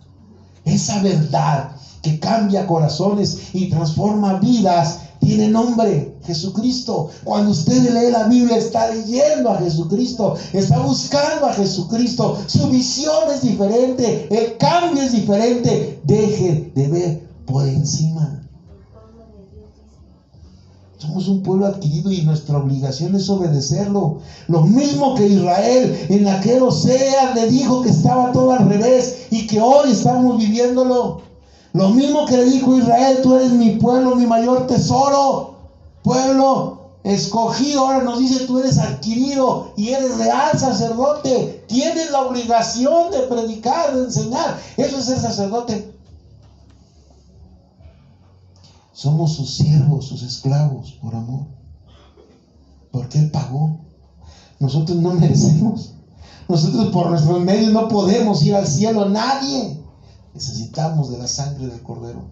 S1: Esa verdad que cambia corazones y transforma vidas tiene nombre, Jesucristo. Cuando usted lee la Biblia, está leyendo a Jesucristo, está buscando a Jesucristo. Su visión es diferente, el cambio es diferente. Deje de ver por encima. Somos un pueblo adquirido y nuestra obligación es obedecerlo. Lo mismo que Israel en aquel océano le dijo que estaba todo al revés y que hoy estamos viviéndolo. Lo mismo que le dijo Israel, tú eres mi pueblo, mi mayor tesoro, pueblo escogido. Ahora nos dice, tú eres adquirido y eres real sacerdote. Tienes la obligación de predicar, de enseñar. Eso es ser sacerdote. Somos sus siervos, sus esclavos, por amor. Porque Él pagó. Nosotros no merecemos. Nosotros por nuestros medios no podemos ir al cielo. Nadie. Necesitamos de la sangre del Cordero,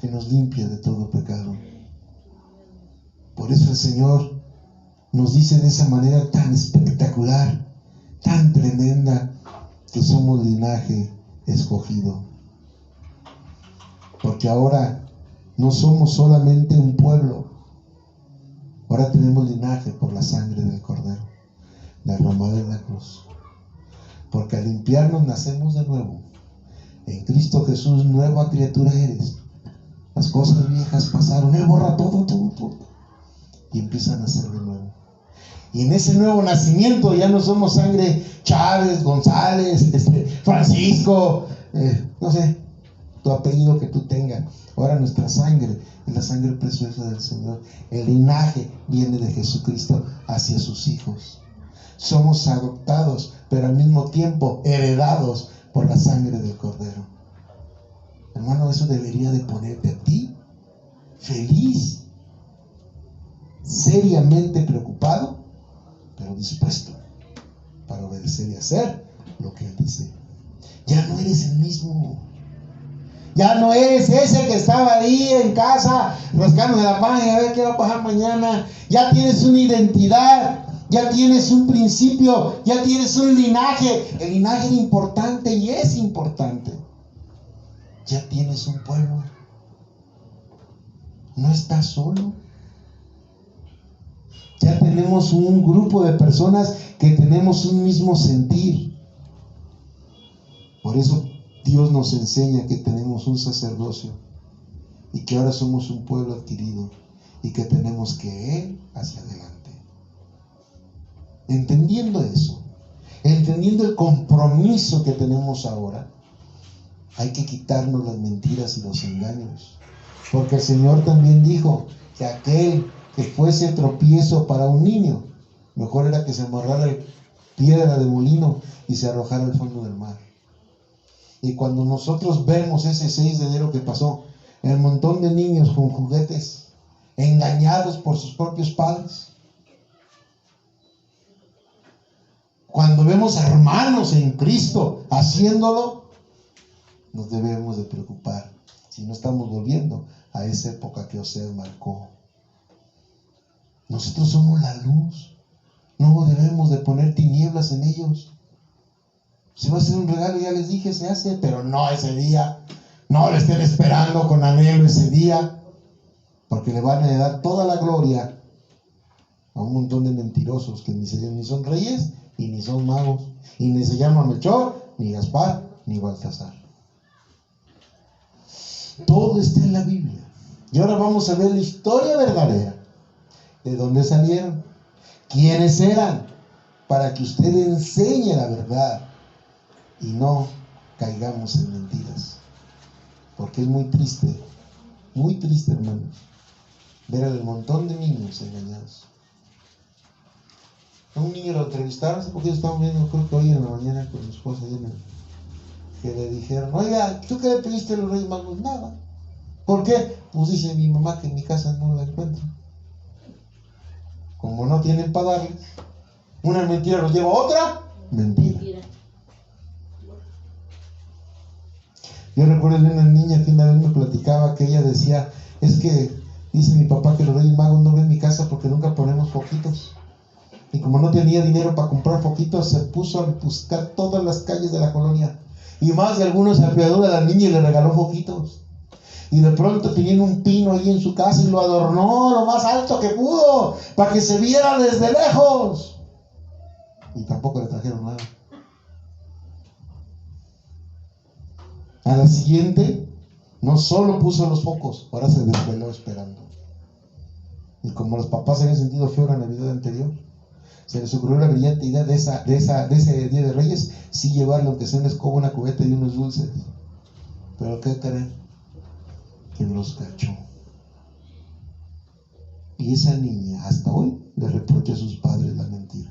S1: que nos limpia de todo pecado. Por eso el Señor nos dice de esa manera tan espectacular, tan tremenda, que somos linaje escogido. Porque ahora no somos solamente un pueblo, ahora tenemos linaje por la sangre del Cordero, derramada en la cruz. Porque al limpiarnos nacemos de nuevo. En Cristo Jesús nueva criatura eres. Las cosas viejas pasaron, Él borra todo, y empieza a nacer de nuevo. Y en ese nuevo nacimiento ya no somos sangre Chávez, González, Francisco, no sé, tu apellido que tú tengas. Ahora nuestra sangre es la sangre preciosa del Señor. El linaje viene de Jesucristo hacia sus hijos. Somos adoptados, pero al mismo tiempo heredados por la sangre del Cordero. Hermano, eso debería de ponerte a ti feliz seriamente preocupado, pero dispuesto para obedecer y hacer lo que Él dice. Ya no eres el mismo. Ya no eres ese que estaba ahí en casa rascando de la panza a ver qué va a pasar mañana. Ya tienes una identidad, ya tienes un principio, ya tienes un linaje. El linaje era importante y es importante. Ya tienes un pueblo. No estás solo. Ya tenemos un grupo de personas que tenemos un mismo sentir. Por eso Dios nos enseña que tenemos un sacerdocio y que ahora somos un pueblo adquirido y que tenemos que ir hacia adelante. Entendiendo eso, entendiendo el compromiso que tenemos ahora, hay que quitarnos las mentiras y los engaños. Porque el Señor también dijo que aquel que fuese tropiezo para un niño, mejor era que se amarrara piedra de molino y se arrojara al fondo del mar. Y cuando nosotros vemos ese 6 de enero que pasó, el montón de niños con juguetes, engañados por sus propios padres, cuando vemos hermanos en Cristo haciéndolo, nos debemos de preocupar si no estamos volviendo a esa época que Oseas marcó. Nosotros somos la luz, no debemos de poner tinieblas en ellos. Si va a ser un regalo, ya les dije, se hace, pero no ese día. No le estén esperando con anhelo ese día, porque le van a dar toda la gloria a un montón de mentirosos que ni son reyes y ni son magos, y ni se llaman Melchor, ni Gaspar, ni Baltasar. Todo está en la Biblia. Y ahora vamos a ver la historia verdadera. ¿De dónde salieron? ¿Quiénes eran? Para que usted enseñe la verdad y no caigamos en mentiras. Porque es muy triste, hermanos, ver al montón de niños engañados. A un niño lo entrevistaron, hace poquito estábamos viendo, creo que hoy en la mañana con mi esposa, que le dijeron, oiga, ¿tú qué le pediste a los Reyes Magos? Nada. ¿Por qué? Pues dice mi mamá que en mi casa no la encuentro. Como no tienen para darles, una mentira los lleva a otra mentira. Yo recuerdo de una niña que una vez me platicaba que ella decía, es que dice mi papá que los Reyes Magos no ven mi casa porque nunca ponemos foquitos. Y como no tenía dinero para comprar foquitos, se puso a buscar todas las calles de la colonia. Y más de algunos se apiadó de la niña y le regaló foquitos. Y de pronto tenían un pino ahí en su casa y lo adornó lo más alto que pudo, para que se viera desde lejos. Y tampoco le trajeron nada. A la siguiente, no solo puso los focos, ahora se desveló esperando. Y como los papás se habían sentido feo la Navidad anterior, se les ocurrió la brillante idea de ese Día de Reyes, sí llevarle, aunque sea una escoba, una cubeta y unos dulces. Pero ¿qué creen? Que los cachó. Y esa niña hasta hoy le reprocha a sus padres la mentira.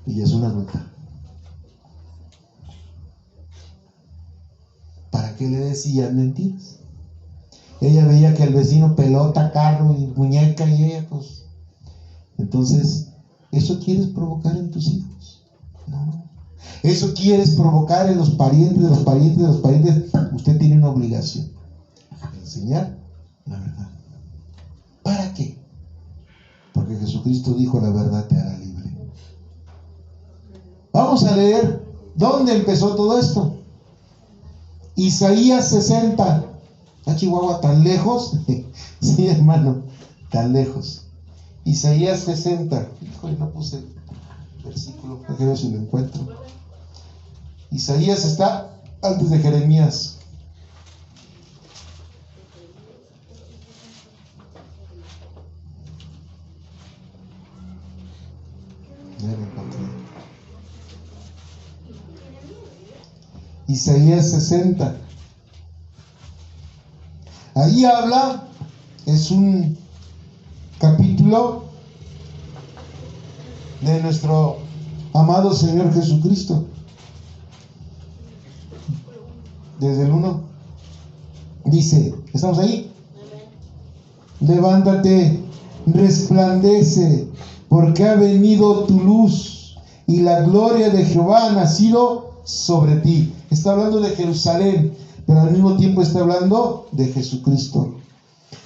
S1: Y es una adulta. ¿Para qué le decían mentiras? Ella veía que el vecino pelota, carro y muñeca y ella pues... Entonces, ¿eso quieres provocar en tus hijos? No. ¿Eso quieres provocar en los parientes de los parientes de los parientes? Usted tiene una obligación. Enseñar la verdad. ¿Para qué? Porque Jesucristo dijo la verdad te hará libre. Vamos a leer dónde empezó todo esto. Isaías 60. ¿A Chihuahua tan lejos? Sí, hermano, tan lejos. Isaías 60. Híjole, no puse el versículo, déjame ver si lo encuentro. Isaías está antes de Jeremías. Isaías 60. Ahí habla, es un capítulo de nuestro amado Señor Jesucristo. Desde el 1 dice, ¿estamos ahí? Levántate, resplandece, porque ha venido tu luz y la gloria de Jehová ha nacido sobre ti. Está hablando de Jerusalén, pero al mismo tiempo está hablando de Jesucristo.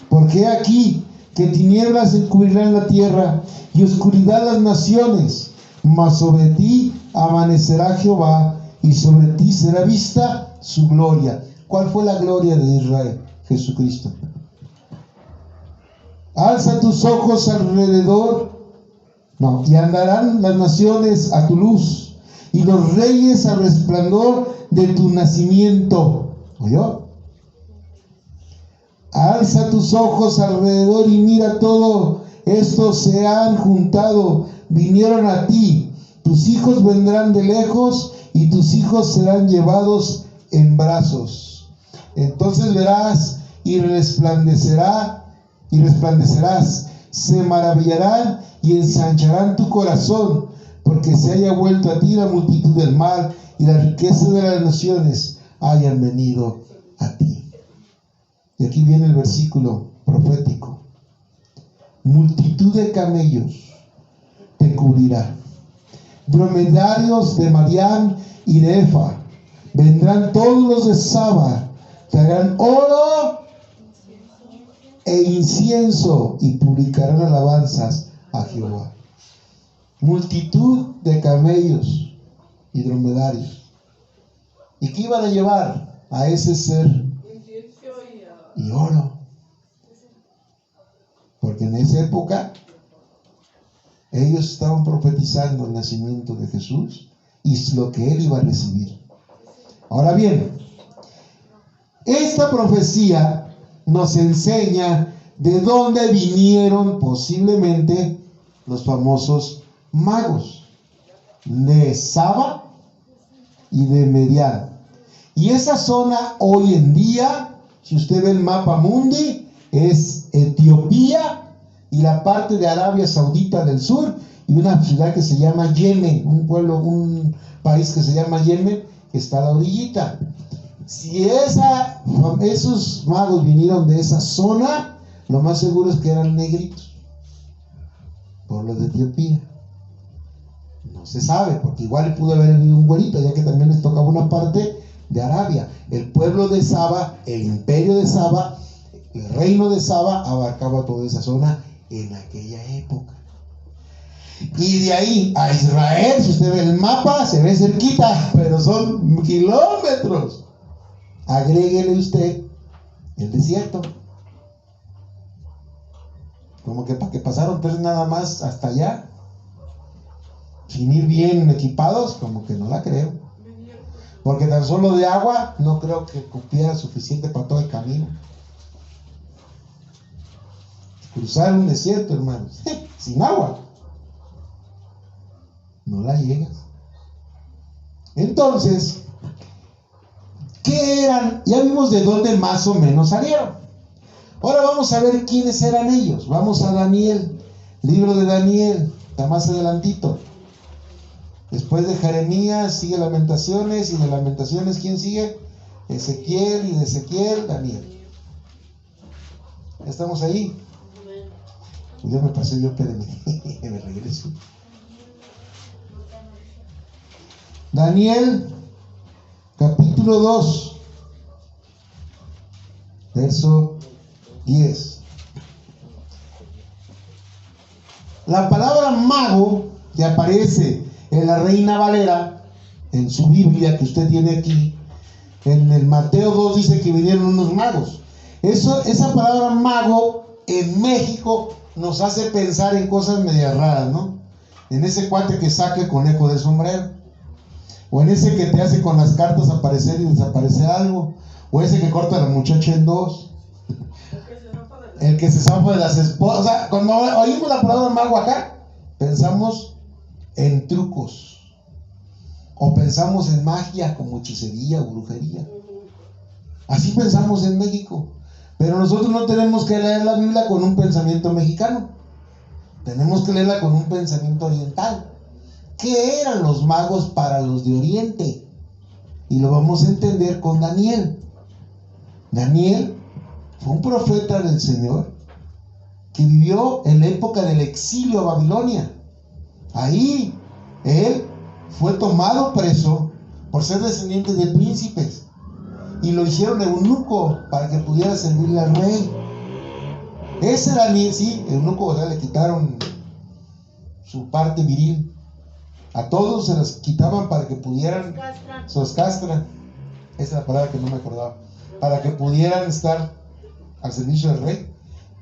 S1: Porque aquí que tinieblas encubrirán la tierra y oscuridad las naciones, mas sobre ti amanecerá Jehová y sobre ti será vista su gloria. ¿Cuál fue la gloria de Israel? Jesucristo. Alza tus ojos alrededor, y andarán las naciones a tu luz y los reyes al resplandor de tu nacimiento. ¿Oyó? Alza tus ojos alrededor y mira, todo estos se han juntado, vinieron a ti. Tus hijos vendrán de lejos y tus hijos serán llevados en brazos. Entonces verás y resplandecerás, se maravillarán y ensancharán tu corazón, porque se haya vuelto a ti la multitud del mar y la riqueza de las naciones hayan venido a ti. Y aquí viene el versículo profético. Multitud de camellos te cubrirá, dromedarios de Madián y de Efa, vendrán todos los de Saba, te harán oro e incienso y publicarán alabanzas a Jehová. Multitud de camellos y dromedarios. ¿Y qué iban a llevar a ese ser? Y oro. Porque en esa época ellos estaban profetizando el nacimiento de Jesús y lo que él iba a recibir. Ahora bien, esta profecía nos enseña de dónde vinieron posiblemente los famosos magos, de Saba y de Medián. Y esa zona hoy en día, si usted ve el mapa mundi, es Etiopía y la parte de Arabia Saudita del sur y una ciudad que se llama Yemen, un país que se llama Yemen, que está a la orillita. Si esos magos vinieron de esa zona, lo más seguro es que eran negritos, por lo de Etiopía. No se sabe, porque igual pudo haber venido un güerito, ya que también les tocaba una parte de Arabia. El pueblo de Saba, el imperio de Saba, el reino de Saba abarcaba toda esa zona en aquella época. Y de ahí a Israel, si usted ve el mapa, se ve cerquita, pero son kilómetros. Agréguele usted el desierto. Como que para que pasaron 3 nada más hasta allá, sin ir bien equipados, como que no la creo. Porque tan solo de agua no creo que cupiera suficiente para todo el camino. Cruzar un desierto, hermanos, sin agua, no la llegas. Entonces, ¿qué eran? Ya vimos de dónde más o menos salieron. Ahora vamos a ver quiénes eran ellos. Vamos a Daniel, libro de Daniel, está más adelantito. Después de Jeremías sigue Lamentaciones, y de Lamentaciones, ¿quién sigue? Ezequiel, y de Ezequiel, Daniel. ¿Ya estamos ahí? Pues ya me pasé yo, espérenme, me regreso. Daniel, capítulo 2, verso 10. La palabra mago que aparece en la Reina Valera, en su Biblia que usted tiene aquí, en el Mateo 2 dice que vinieron unos magos. Esa palabra mago en México nos hace pensar en cosas medias raras, ¿no? En ese cuate que saca el conejo del sombrero, o en ese que te hace con las cartas aparecer y desaparecer algo, o ese que corta a la muchacha en dos, el que se zafa de las esposas. O sea, cuando oímos la palabra mago acá, pensamos en trucos, o pensamos en magia como hechicería o brujería. Así pensamos en México. Pero nosotros no tenemos que leer la Biblia con un pensamiento mexicano, tenemos que leerla con un pensamiento oriental. ¿Qué eran los magos para los de Oriente? Y lo vamos a entender con Daniel. Daniel fue un profeta del Señor que vivió en la época del exilio a Babilonia. Ahí él fue tomado preso por ser descendiente de príncipes y lo hicieron eunuco para que pudiera servirle al rey. Ese Daniel, sí, eunuco, o sea, le quitaron su parte viril. A todos se las quitaban para que pudieran, soscastra, esa es la palabra que no me acordaba, para que pudieran estar al servicio del rey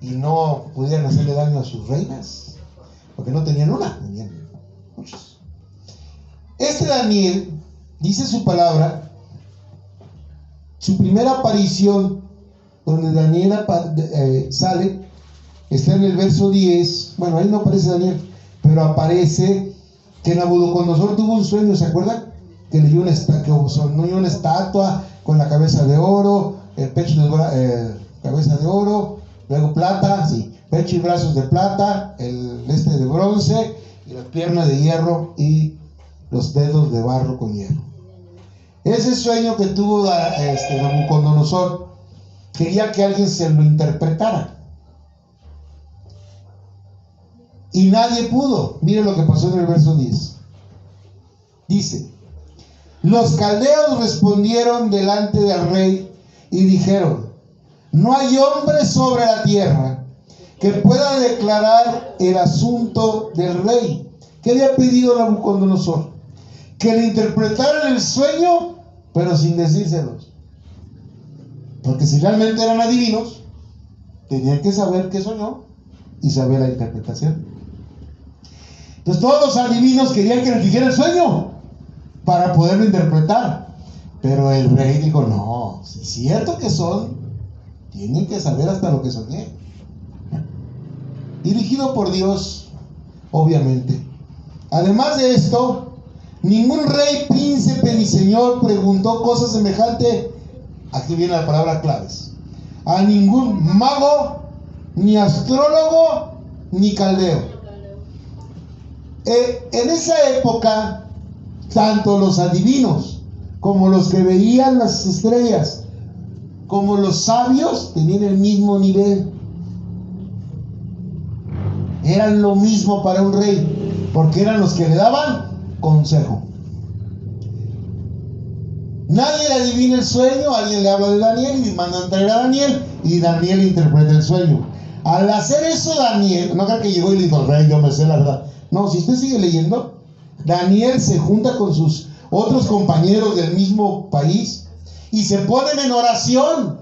S1: y no pudieran hacerle daño a sus reinas, porque no tenían una, tenían muchos. Este Daniel, dice su palabra, su primera aparición donde Daniel sale, está en el verso 10. Bueno, ahí no aparece Daniel, pero aparece que Nabucodonosor tuvo un sueño, ¿se acuerdan? Que leyó una estatua con la cabeza de oro, el pecho de cabeza de oro, luego plata, sí, pecho y brazos de plata, el de bronce, y las piernas de hierro y los dedos de barro con hierro. Ese sueño que tuvo Nabucodonosor, quería que alguien se lo interpretara. Y nadie pudo. Miren lo que pasó en el verso 10. Dice: los caldeos respondieron delante del rey y dijeron: no hay hombre sobre la tierra que pueda declarar el asunto del rey. ¿Qué había pedido Nabucodonosor? Que le interpretaran el sueño, pero sin decírselos. Porque si realmente eran adivinos, tenían que saber qué soñó y saber la interpretación. Entonces todos los adivinos querían que les dijera el sueño para poderlo interpretar. Pero el rey dijo: no, si es cierto que son, tienen que saber hasta lo que soñé. Dirigido por Dios, obviamente. Además de esto, ningún rey, príncipe ni señor preguntó cosa semejante. Aquí viene la palabra claves. A ningún mago, ni astrólogo, ni caldeo. En esa época, tanto los adivinos como los que veían las estrellas, como los sabios, tenían el mismo nivel. Eran lo mismo para un rey, porque eran los que le daban consejo. Nadie le adivina el sueño, alguien le habla de Daniel y mandan traer a Daniel, y Daniel interpreta el sueño. Al hacer eso Daniel, no creo que llegó y le dijo: rey, yo me sé la verdad. No, si usted sigue leyendo, Daniel se junta con sus otros compañeros del mismo país y se ponen en oración.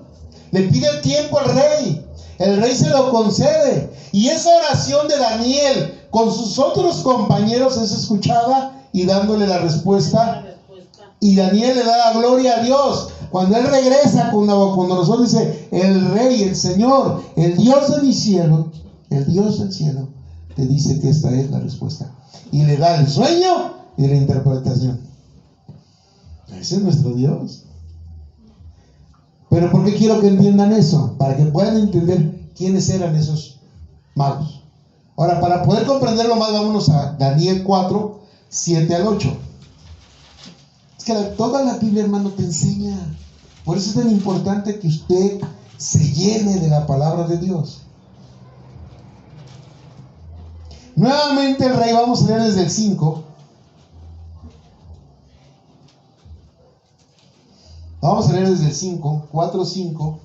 S1: Le pide el tiempo al rey. El rey se lo concede. Y esa oración de Daniel con sus otros compañeros es escuchada y dándole la respuesta. Y Daniel le da la gloria a Dios. Cuando él regresa con Nabucodonosor, dice: el rey, el Señor, el Dios de mi cielo, el Dios del cielo, te dice que esta es la respuesta. Y le da el sueño y la interpretación. Ese es nuestro Dios. Pero ¿por qué quiero que entiendan eso? Para que puedan entender quiénes eran esos magos. Ahora, para poder comprenderlo más, vámonos a Daniel 4, 7 al 8. Es que toda la Biblia, hermano, te enseña. Por eso es tan importante que usted se llene de la palabra de Dios. Nuevamente el rey, vamos a leer desde el 5. Vamos a leer desde el 5, 4, 5.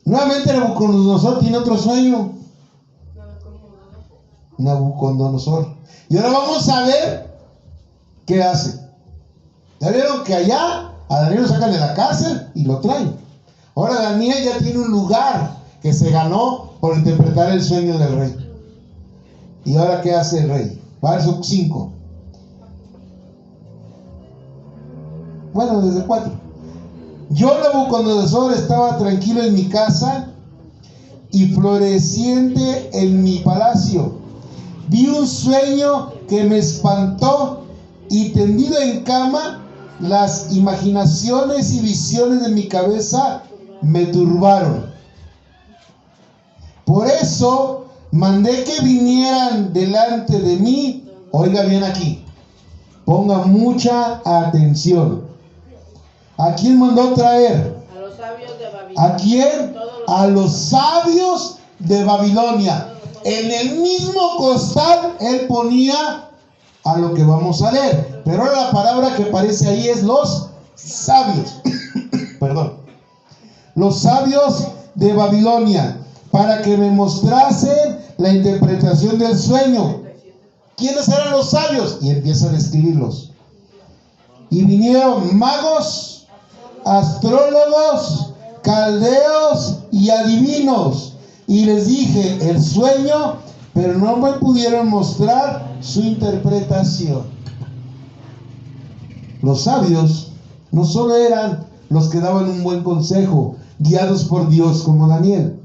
S1: Nuevamente Nabucodonosor tiene otro sueño. Nabucodonosor. Y ahora vamos a ver qué hace. Ya vieron que allá a Daniel lo sacan de la cárcel y lo traen. Ahora Daniel ya tiene un lugar que se ganó por interpretar el sueño del rey. ¿Y ahora qué hace el rey? Verso 5. Bueno, desde 4. Yo, Nabucodonosor, estaba tranquilo en mi casa y floreciente en mi palacio. Vi un sueño que me espantó y tendido en cama, las imaginaciones y visiones de mi cabeza me turbaron. Por eso mandé que vinieran delante de mí. Oiga bien aquí, ponga mucha atención. ¿A quién mandó traer?
S2: A los sabios de Babilonia.
S1: ¿A quién? A los sabios de Babilonia. En el mismo costal él ponía a lo que vamos a leer. Pero ahora la palabra que aparece ahí es los sabios. Perdón. Los sabios de Babilonia, para que me mostrasen la interpretación del sueño. ¿Quiénes eran los sabios? Y empieza a describirlos. Y vinieron magos, astrólogos, caldeos y adivinos. Y les dije el sueño, pero no me pudieron mostrar su interpretación. Los sabios no solo eran los que daban un buen consejo, guiados por Dios como Daniel,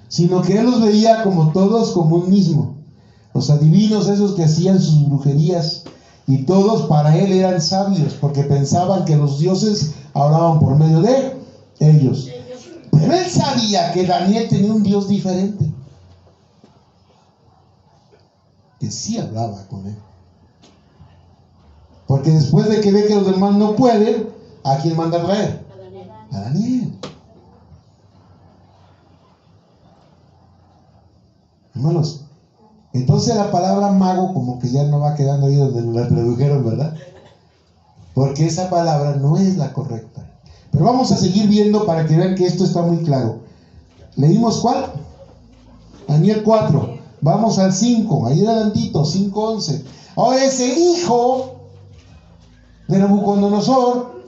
S1: sino que él los veía como todos, como un mismo. Los adivinos, esos que hacían sus brujerías, y todos para él eran sabios, porque pensaban que los dioses hablaban por medio de ellos. Pero él sabía que Daniel tenía un Dios diferente, que sí hablaba con él. Porque después de que ve que los demás no pueden, ¿a quién manda a traer? A Daniel. Hermanos, entonces la palabra mago como que ya no va quedando ahí donde la tradujeron, ¿verdad? Porque esa palabra no es la correcta. Pero vamos a seguir viendo para que vean que esto está muy claro. ¿Leímos cuál? Daniel 4. Vamos al 5, ahí adelantito, 5:11. Ahora es el hijo de Nabucodonosor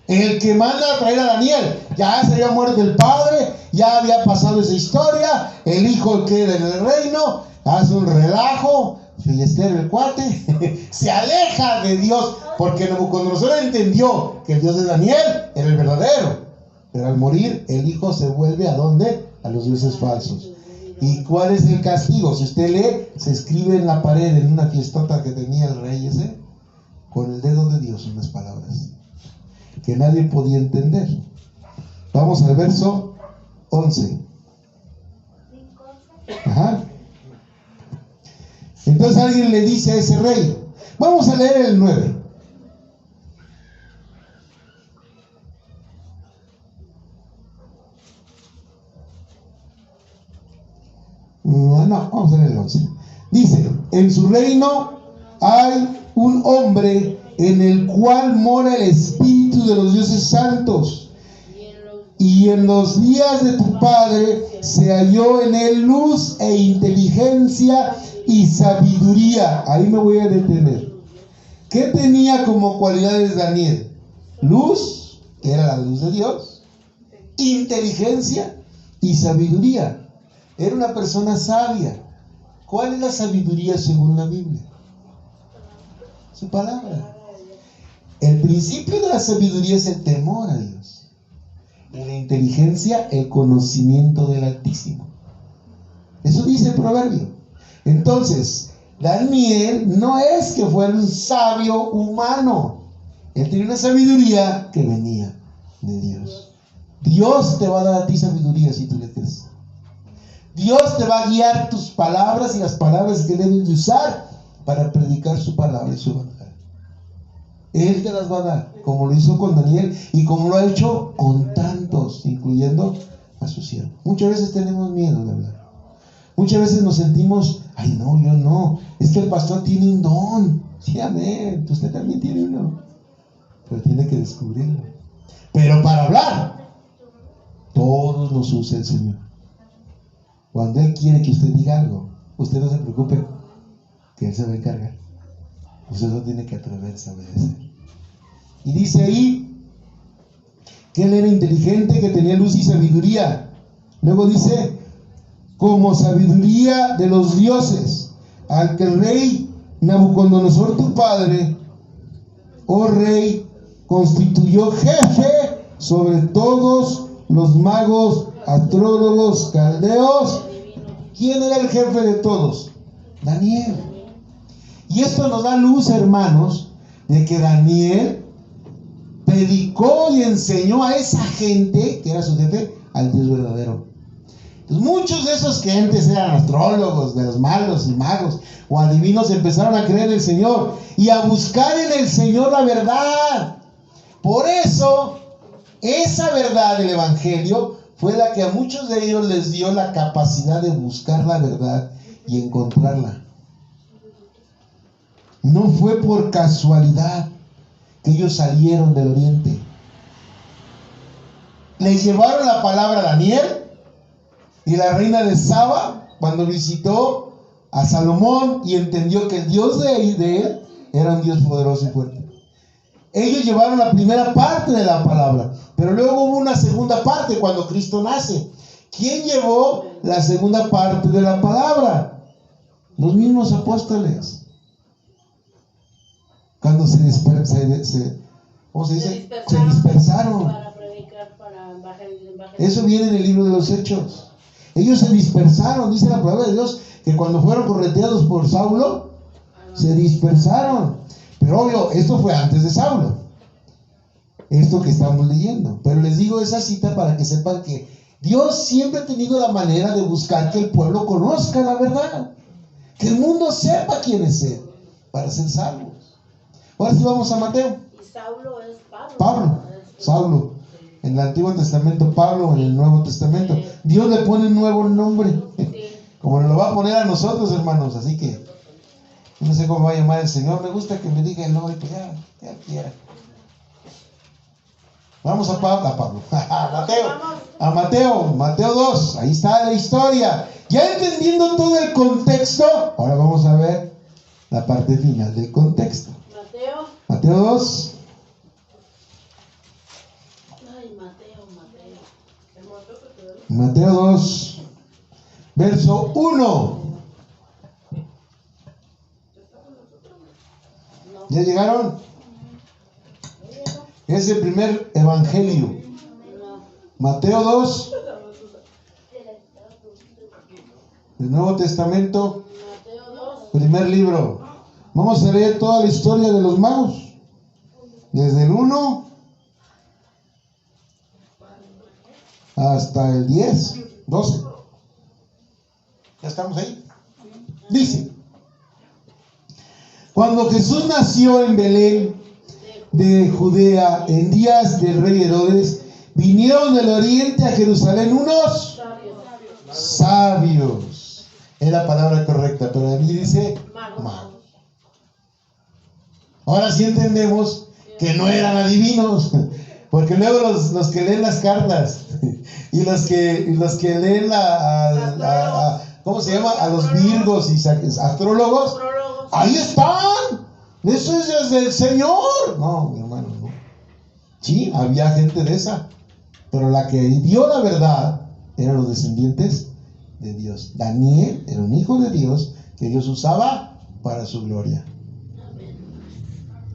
S1: el que manda a traer a Daniel. Ya se había muerto el padre, ya había pasado esa historia, el hijo queda en el reino, hace un relajo, filistero el cuate, se aleja de Dios, porque Nabucodonosor entendió que el Dios de Daniel era el verdadero, pero al morir el hijo se vuelve ¿a dónde? A los dioses falsos. ¿Y cuál es el castigo? Si usted lee, se escribe en la pared en una fiestota que tenía el rey ese, con el dedo de Dios, unas palabras que nadie podía entender. Vamos al verso 11. Ajá. Entonces alguien le dice a ese rey, vamos a leer el 9. No, vamos a leer el 11. Dice, en su reino hay un hombre en el cual mora el espíritu de los dioses santos, y en los días de tu padre se halló en él luz e inteligencia y sabiduría. Ahí me voy a detener. ¿Qué tenía como cualidades Daniel? Luz, que era la luz de Dios, inteligencia y sabiduría. Era una persona sabia. ¿Cuál es la sabiduría según la Biblia? Su palabra. El principio de la sabiduría es el temor a Dios. Y la inteligencia, el conocimiento del Altísimo. Eso dice el proverbio. Entonces, Daniel no es que fuera un sabio humano. Él tenía una sabiduría que venía de Dios. Dios te va a dar a ti sabiduría si tú le crees. Dios te va a guiar tus palabras y las palabras que debes de usar para predicar su palabra y su evangelio. Él te las va a dar, como lo hizo con Daniel y como lo ha hecho con tantos, incluyendo a su siervo. Muchas veces tenemos miedo de hablar. Muchas veces nos sentimos, ay no, yo no, es que el pastor tiene un don. Sí, amén, usted también tiene uno, pero tiene que descubrirlo. Pero para hablar, todos los usa el Señor. Cuando Él quiere que usted diga algo, usted no se preocupe, que Él se va a encargar. Usted no tiene que atreverse a obedecer. Y dice ahí que él era inteligente, que tenía luz y sabiduría. Luego dice, como sabiduría de los dioses, al que el rey Nabucodonosor tu padre, oh rey, constituyó jefe sobre todos los magos, astrólogos, caldeos. ¿Quién era el jefe de todos? Daniel. Y esto nos da luz, hermanos, de que Daniel predicó y enseñó a esa gente, que era su jefe, al Dios verdadero. Entonces, muchos de esos que antes eran astrólogos, de los malos y magos o adivinos, empezaron a creer en el Señor y a buscar en el Señor la verdad. Por eso, esa verdad del Evangelio fue la que a muchos de ellos les dio la capacidad de buscar la verdad y encontrarla. No fue por casualidad que ellos salieron del oriente. Le llevaron la palabra a Daniel, y la reina de Saba, cuando visitó a Salomón y entendió que el Dios de él era un Dios poderoso y fuerte. Ellos llevaron la primera parte de la palabra, pero luego hubo una segunda parte cuando Cristo nace. ¿Quién llevó la segunda parte de la palabra? Los mismos apóstoles. Cuando se dispersaron.
S2: Para predicar, para evangelizar.
S1: Eso viene en el libro de los Hechos. Ellos se dispersaron, dice la palabra de Dios, que cuando fueron correteados por Saulo, se dispersaron. Pero obvio, esto fue antes de Saulo, esto que estamos leyendo. Pero les digo esa cita para que sepan que Dios siempre ha tenido la manera de buscar que el pueblo conozca la verdad, que el mundo sepa quién es Él, para ser salvos. Ahora sí vamos a Mateo.
S2: Y Saulo es Pablo.
S1: Pablo, Saulo. En el Antiguo Testamento Pablo, en el Nuevo Testamento. Dios le pone un nuevo nombre, como lo va a poner a nosotros, hermanos. Así que no sé cómo va a llamar el Señor. Me gusta que me diga el nombre, que ya quiera. Vamos a Pablo. Mateo 2. Ahí está la historia. Ya entendiendo todo el contexto, ahora vamos a ver la parte final del contexto. Mateo 2. Mateo 2, verso 1. ¿Ya llegaron? Es el primer evangelio. Mateo 2, del Nuevo Testamento, primer libro. Vamos a leer toda la historia de los magos, desde el 1 hasta el 10, 12. ¿Ya estamos ahí? Dice: cuando Jesús nació en Belén de Judea, en días del rey Herodes, vinieron del oriente a Jerusalén unos sabios. Es la palabra correcta, pero a mí dice magos. Ahora sí entendemos que no eran adivinos, porque luego los que leen las cartas y los que leen ¿cómo se llama? A los virgos y astrólogos, ahí están. Eso es desde el Señor. No, mi hermano, no. Sí, había gente de esa, pero la que dio la verdad eran los descendientes de Dios. Daniel era un hijo de Dios que Dios usaba para su gloria.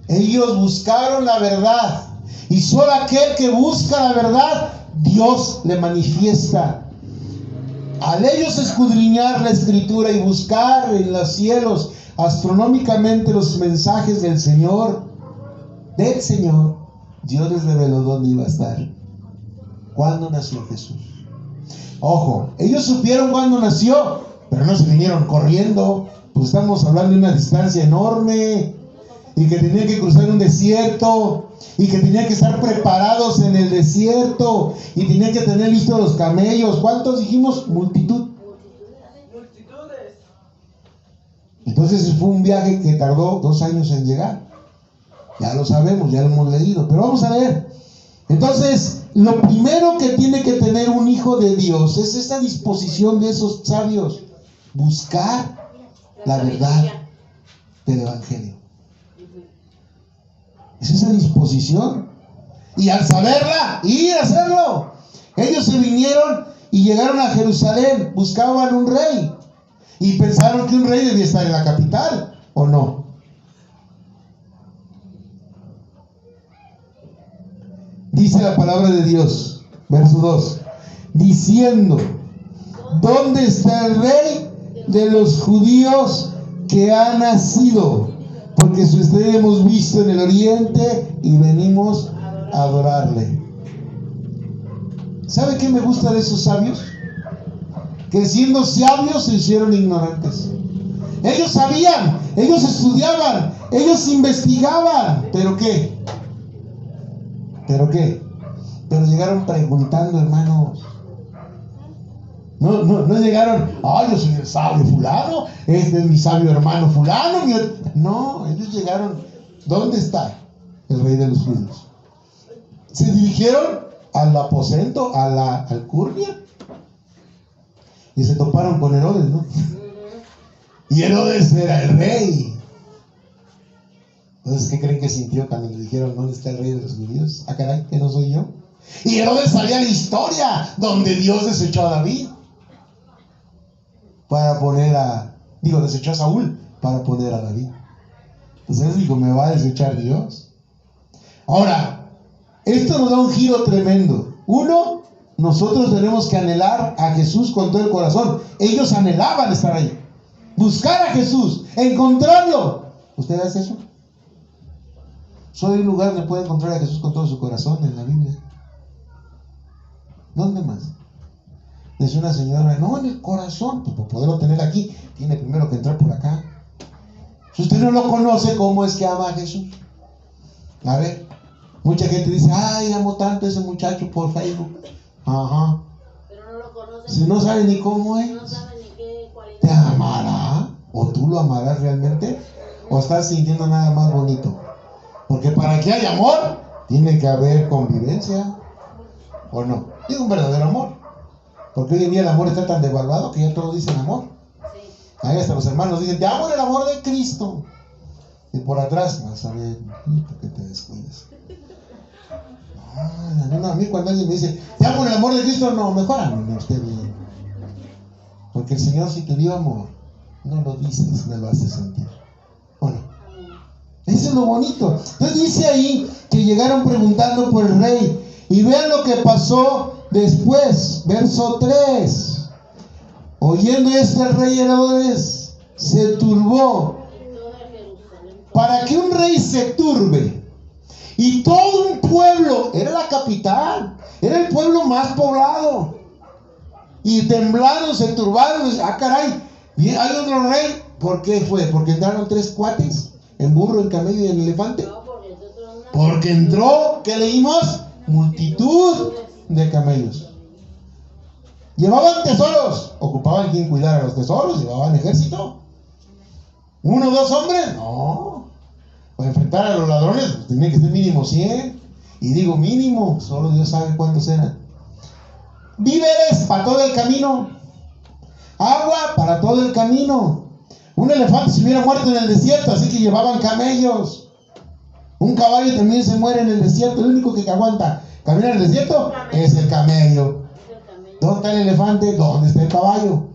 S1: Ellos buscaron la verdad, y solo aquel que busca la verdad, Dios le manifiesta. Al ellos escudriñar la escritura y buscar en los cielos astronómicamente los mensajes del Señor, Dios les reveló dónde iba a estar, cuándo nació Jesús. Ojo, ellos supieron cuándo nació, pero no se vinieron corriendo, pues estamos hablando de una distancia enorme, y que tenían que cruzar un desierto, y que tenían que estar preparados en el desierto, y tenían que tener listos los camellos. ¿Cuántos dijimos? Multitudes. Entonces fue un viaje que tardó 2 años en llegar. Ya lo sabemos, ya lo hemos leído, pero vamos a leer. Entonces, lo primero que tiene que tener un hijo de Dios es esta disposición de esos sabios: buscar la verdad del Evangelio. Es esa disposición. Y al saberla, ir a hacerlo. Ellos se vinieron y llegaron a Jerusalén, buscaban un rey, y pensaron que un rey debía estar en la capital, ¿o no? Dice la palabra de Dios, verso 2, diciendo: ¿dónde está el rey de los judíos que ha nacido? Porque su estrella hemos visto en el oriente y venimos a adorarle. ¿Sabe qué me gusta de esos sabios? Que siendo sabios se hicieron ignorantes. Ellos sabían, ellos estudiaban, ellos investigaban. ¿Pero qué? Pero llegaron preguntando, hermanos. No llegaron, yo soy el sabio fulano, este es mi sabio hermano fulano. No, ellos llegaron, ¿dónde está el rey de los judíos? Se dirigieron al aposento, a la alcurnia, y se toparon con Herodes, ¿no? Y Herodes era el rey. Entonces, ¿qué creen que sintió cuando le dijeron dónde está el rey de los judíos? Caray, que no soy yo. Y Herodes sabía la historia donde Dios desechó a David para poner desechó a Saúl para poner a David. Entonces dijo, me va a desechar Dios. Ahora, esto nos da un giro tremendo. Uno, nosotros tenemos que anhelar a Jesús con todo el corazón. Ellos anhelaban estar ahí, buscar a Jesús, encontrarlo. ¿Usted hace eso? Solo hay un lugar donde puede encontrar a Jesús con todo su corazón, en la Biblia. ¿Dónde más? Dice una señora, no, en el corazón. Pues para poderlo tener aquí, tiene primero que entrar por acá. Si usted no lo conoce, ¿cómo es que ama a Jesús? A ver, mucha gente dice, amo tanto a ese muchacho por Facebook. Ajá.
S2: Pero no lo conoce.
S1: Si no sabe ni cómo es.
S2: No sabe ni qué cualidad.
S1: ¿Te amará? ¿O tú lo amarás realmente? ¿O estás sintiendo nada más bonito? Porque para que haya amor, tiene que haber convivencia. ¿O no? Digo, un verdadero amor. Porque hoy en día el amor está tan devaluado que ya todos dicen amor.
S2: Sí.
S1: Ahí hasta los hermanos dicen, te amo en el amor de Cristo. Y por atrás, vas a ver, ¿por qué te descuidas? A mí cuando alguien me dice, te amo en el amor de Cristo, no, mejor ámeme usted bien. Porque el Señor, si te dio amor, no lo dices, me lo hace sentir. Bueno, eso es lo bonito. Entonces dice ahí que llegaron preguntando por el rey. Y vean lo que pasó después, verso 3. Oyendo esto, el rey Herodes se turbó. Para que un rey se turbe y todo un pueblo, era la capital, era el pueblo más poblado, y temblaron, se turbaron. Caray, y hay otro rey. ¿Por qué fue? ¿Porque entraron 3 cuates en burro, en camello y en elefante?
S2: No,
S1: porque entró, ¿qué leímos? Multitud de camellos. Llevaban tesoros, ocupaban quien cuidara los tesoros, llevaban ejército. 1 o 2 hombres, no. Para enfrentar a los ladrones, pues tenía que ser mínimo 100. Y digo mínimo, solo Dios sabe cuántos eran. Víveres para todo el camino, agua para todo el camino. Un elefante se hubiera muerto en el desierto, así que llevaban camellos. Un caballo también se muere en el desierto. El único que aguanta caminar en el desierto es el camello. ¿Dónde está el elefante? ¿Dónde está el caballo?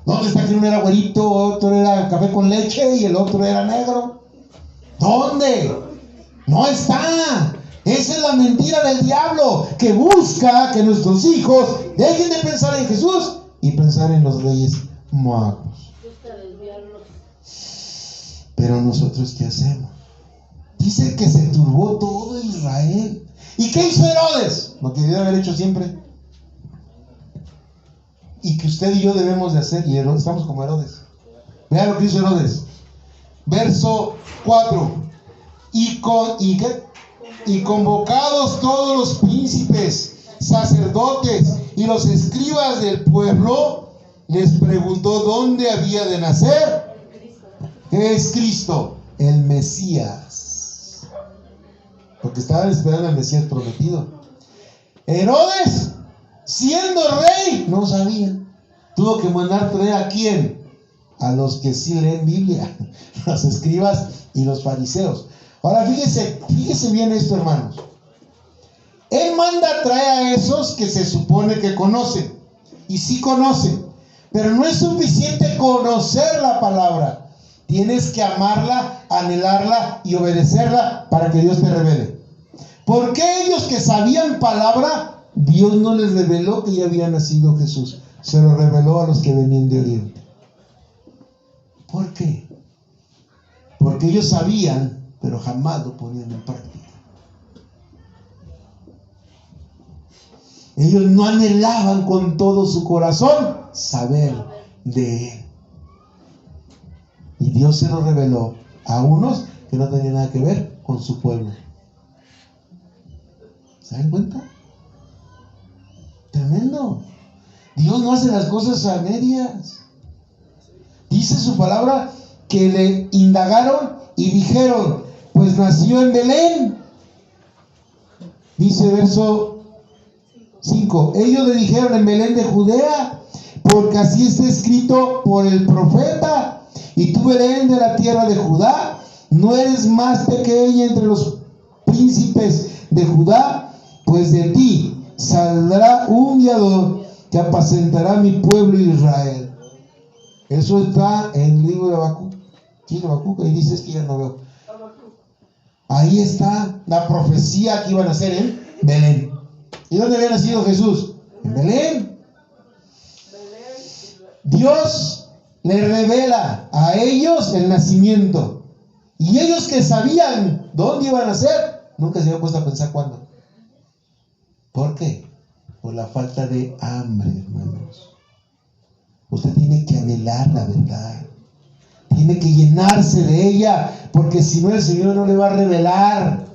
S1: ¿Dónde está que uno era güerito, otro era café con leche y el otro era negro? ¿Dónde? No está. Esa es la mentira del diablo, que busca que nuestros hijos dejen de pensar en Jesús y pensar en los reyes magos. Pero nosotros, ¿qué hacemos? Dice que se turbó todo Israel. ¿Y qué hizo Herodes? Lo que debe haber hecho siempre. Y que usted y yo debemos de hacer. Y estamos como Herodes. Vea lo que hizo Herodes. Verso 4. Y convocados todos los príncipes, sacerdotes y los escribas del pueblo, les preguntó dónde había de nacer. ¿Qué es Cristo? El Mesías. Porque estaban esperando al Mesías prometido. Herodes, siendo rey, no sabía. Tuvo que mandar traer ¿a quién? A los que sí leen Biblia, los escribas y los fariseos. Ahora fíjese bien esto, hermanos. Él manda a traer a esos que se supone que conocen. Y sí conocen. Pero no es suficiente conocer la palabra. Tienes que amarla, anhelarla y obedecerla para que Dios te revele. ¿Por qué ellos que sabían palabra, Dios no les reveló que ya había nacido Jesús? Se lo reveló a los que venían de Oriente. ¿Por qué? Porque ellos sabían, pero jamás lo ponían en práctica. Ellos no anhelaban con todo su corazón saber de Él. Y Dios se lo reveló a unos que no tenían nada que ver con su pueblo. ¿Se dan cuenta? Tremendo. Dios no hace las cosas a medias. Dice su palabra que le indagaron y dijeron, pues nació en Belén. Dice verso 5, ellos le dijeron en Belén de Judea, porque así está escrito por el profeta, y tú, Belén, de la tierra de Judá, no eres más pequeña entre los príncipes de Judá, pues de ti saldrá un guiador que apacentará mi pueblo Israel. Eso está en el libro de Habacuc. Sí, Habacuc, ahí dices que ya no veo. Ahí está la profecía que iban a hacer en Belén. ¿Y dónde había nacido Jesús? En Belén. Dios le revela a ellos el nacimiento. Y ellos que sabían dónde iban a nacer, nunca se habían puesto a pensar cuándo. ¿Por qué? Por la falta de hambre, hermanos. Usted tiene que anhelar la verdad. Tiene que llenarse de ella, porque si no, el Señor no le va a revelar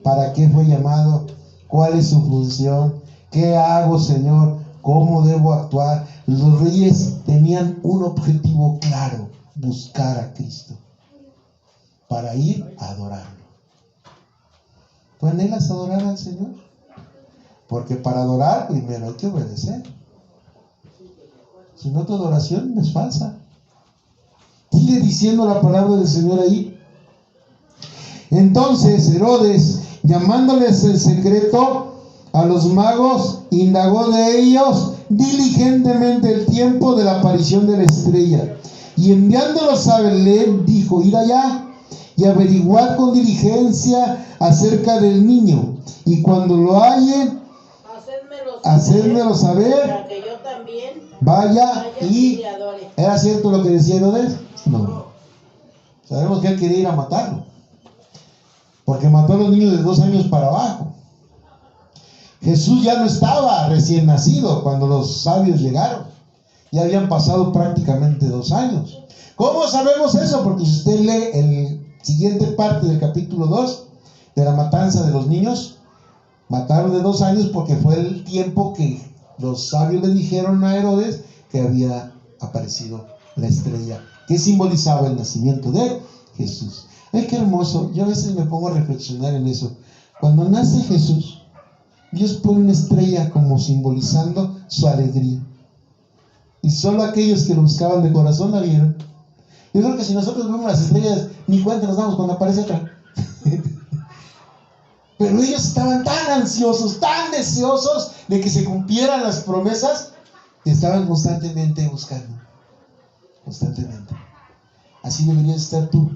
S1: para qué fue llamado, cuál es su función, qué hago, Señor, cómo debo actuar. Los reyes tenían un objetivo claro: buscar a Cristo para ir a adorarlo. ¿Tú anhelas adorar al Señor? Porque para adorar primero hay que obedecer. Si no, tu adoración es falsa. Sigue diciendo la palabra del Señor ahí. Entonces Herodes, llamándoles en secreto a los magos, indagó de ellos diligentemente el tiempo de la aparición de la estrella, y enviándolos a Belén, dijo: id allá y averiguad con diligencia acerca del niño, y cuando lo hallen, hacedmelo saber,
S2: para que yo también
S1: vaya y
S2: le adore.
S1: ¿Era cierto lo que decía Herodes? No. Sabemos que él quería ir a matarlo, porque mató a los niños de 2 años para abajo. Jesús ya no estaba recién nacido cuando los sabios llegaron. Ya habían pasado prácticamente 2 años. ¿Cómo sabemos eso? Porque si usted lee el siguiente parte del capítulo 2 de la matanza de los niños, mataron de 2 años porque fue el tiempo que los sabios le dijeron a Herodes que había aparecido la estrella, que simbolizaba el nacimiento de Jesús. ¡Ay, qué hermoso! Yo a veces me pongo a reflexionar en eso. Cuando nace Jesús, Dios pone una estrella como simbolizando su alegría. Y solo aquellos que lo buscaban de corazón la vieron. Yo creo que si nosotros vemos las estrellas, ni cuenta nos damos cuando aparece otra. Pero ellos estaban tan ansiosos, tan deseosos de que se cumplieran las promesas, que estaban constantemente buscando. Constantemente. Así deberías estar tú.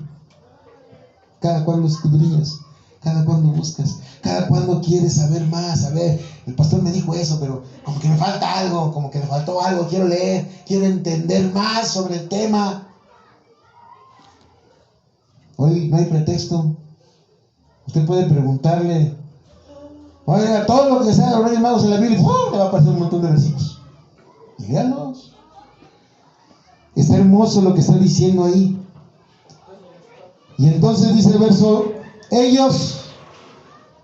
S1: Cada cuando escudriñas, cada cuando buscas, cada cuando quieres saber más. A ver, el pastor me dijo eso, pero como que me falta algo, como que me faltó algo. Quiero leer, quiero entender más sobre el tema. Hoy no hay pretexto. Usted puede preguntarle, oiga, todo lo que sea de los Reyes Magos en la Biblia, le va a aparecer un montón de versículos. Díganos. Está hermoso lo que está diciendo ahí. Y entonces dice el verso: ellos,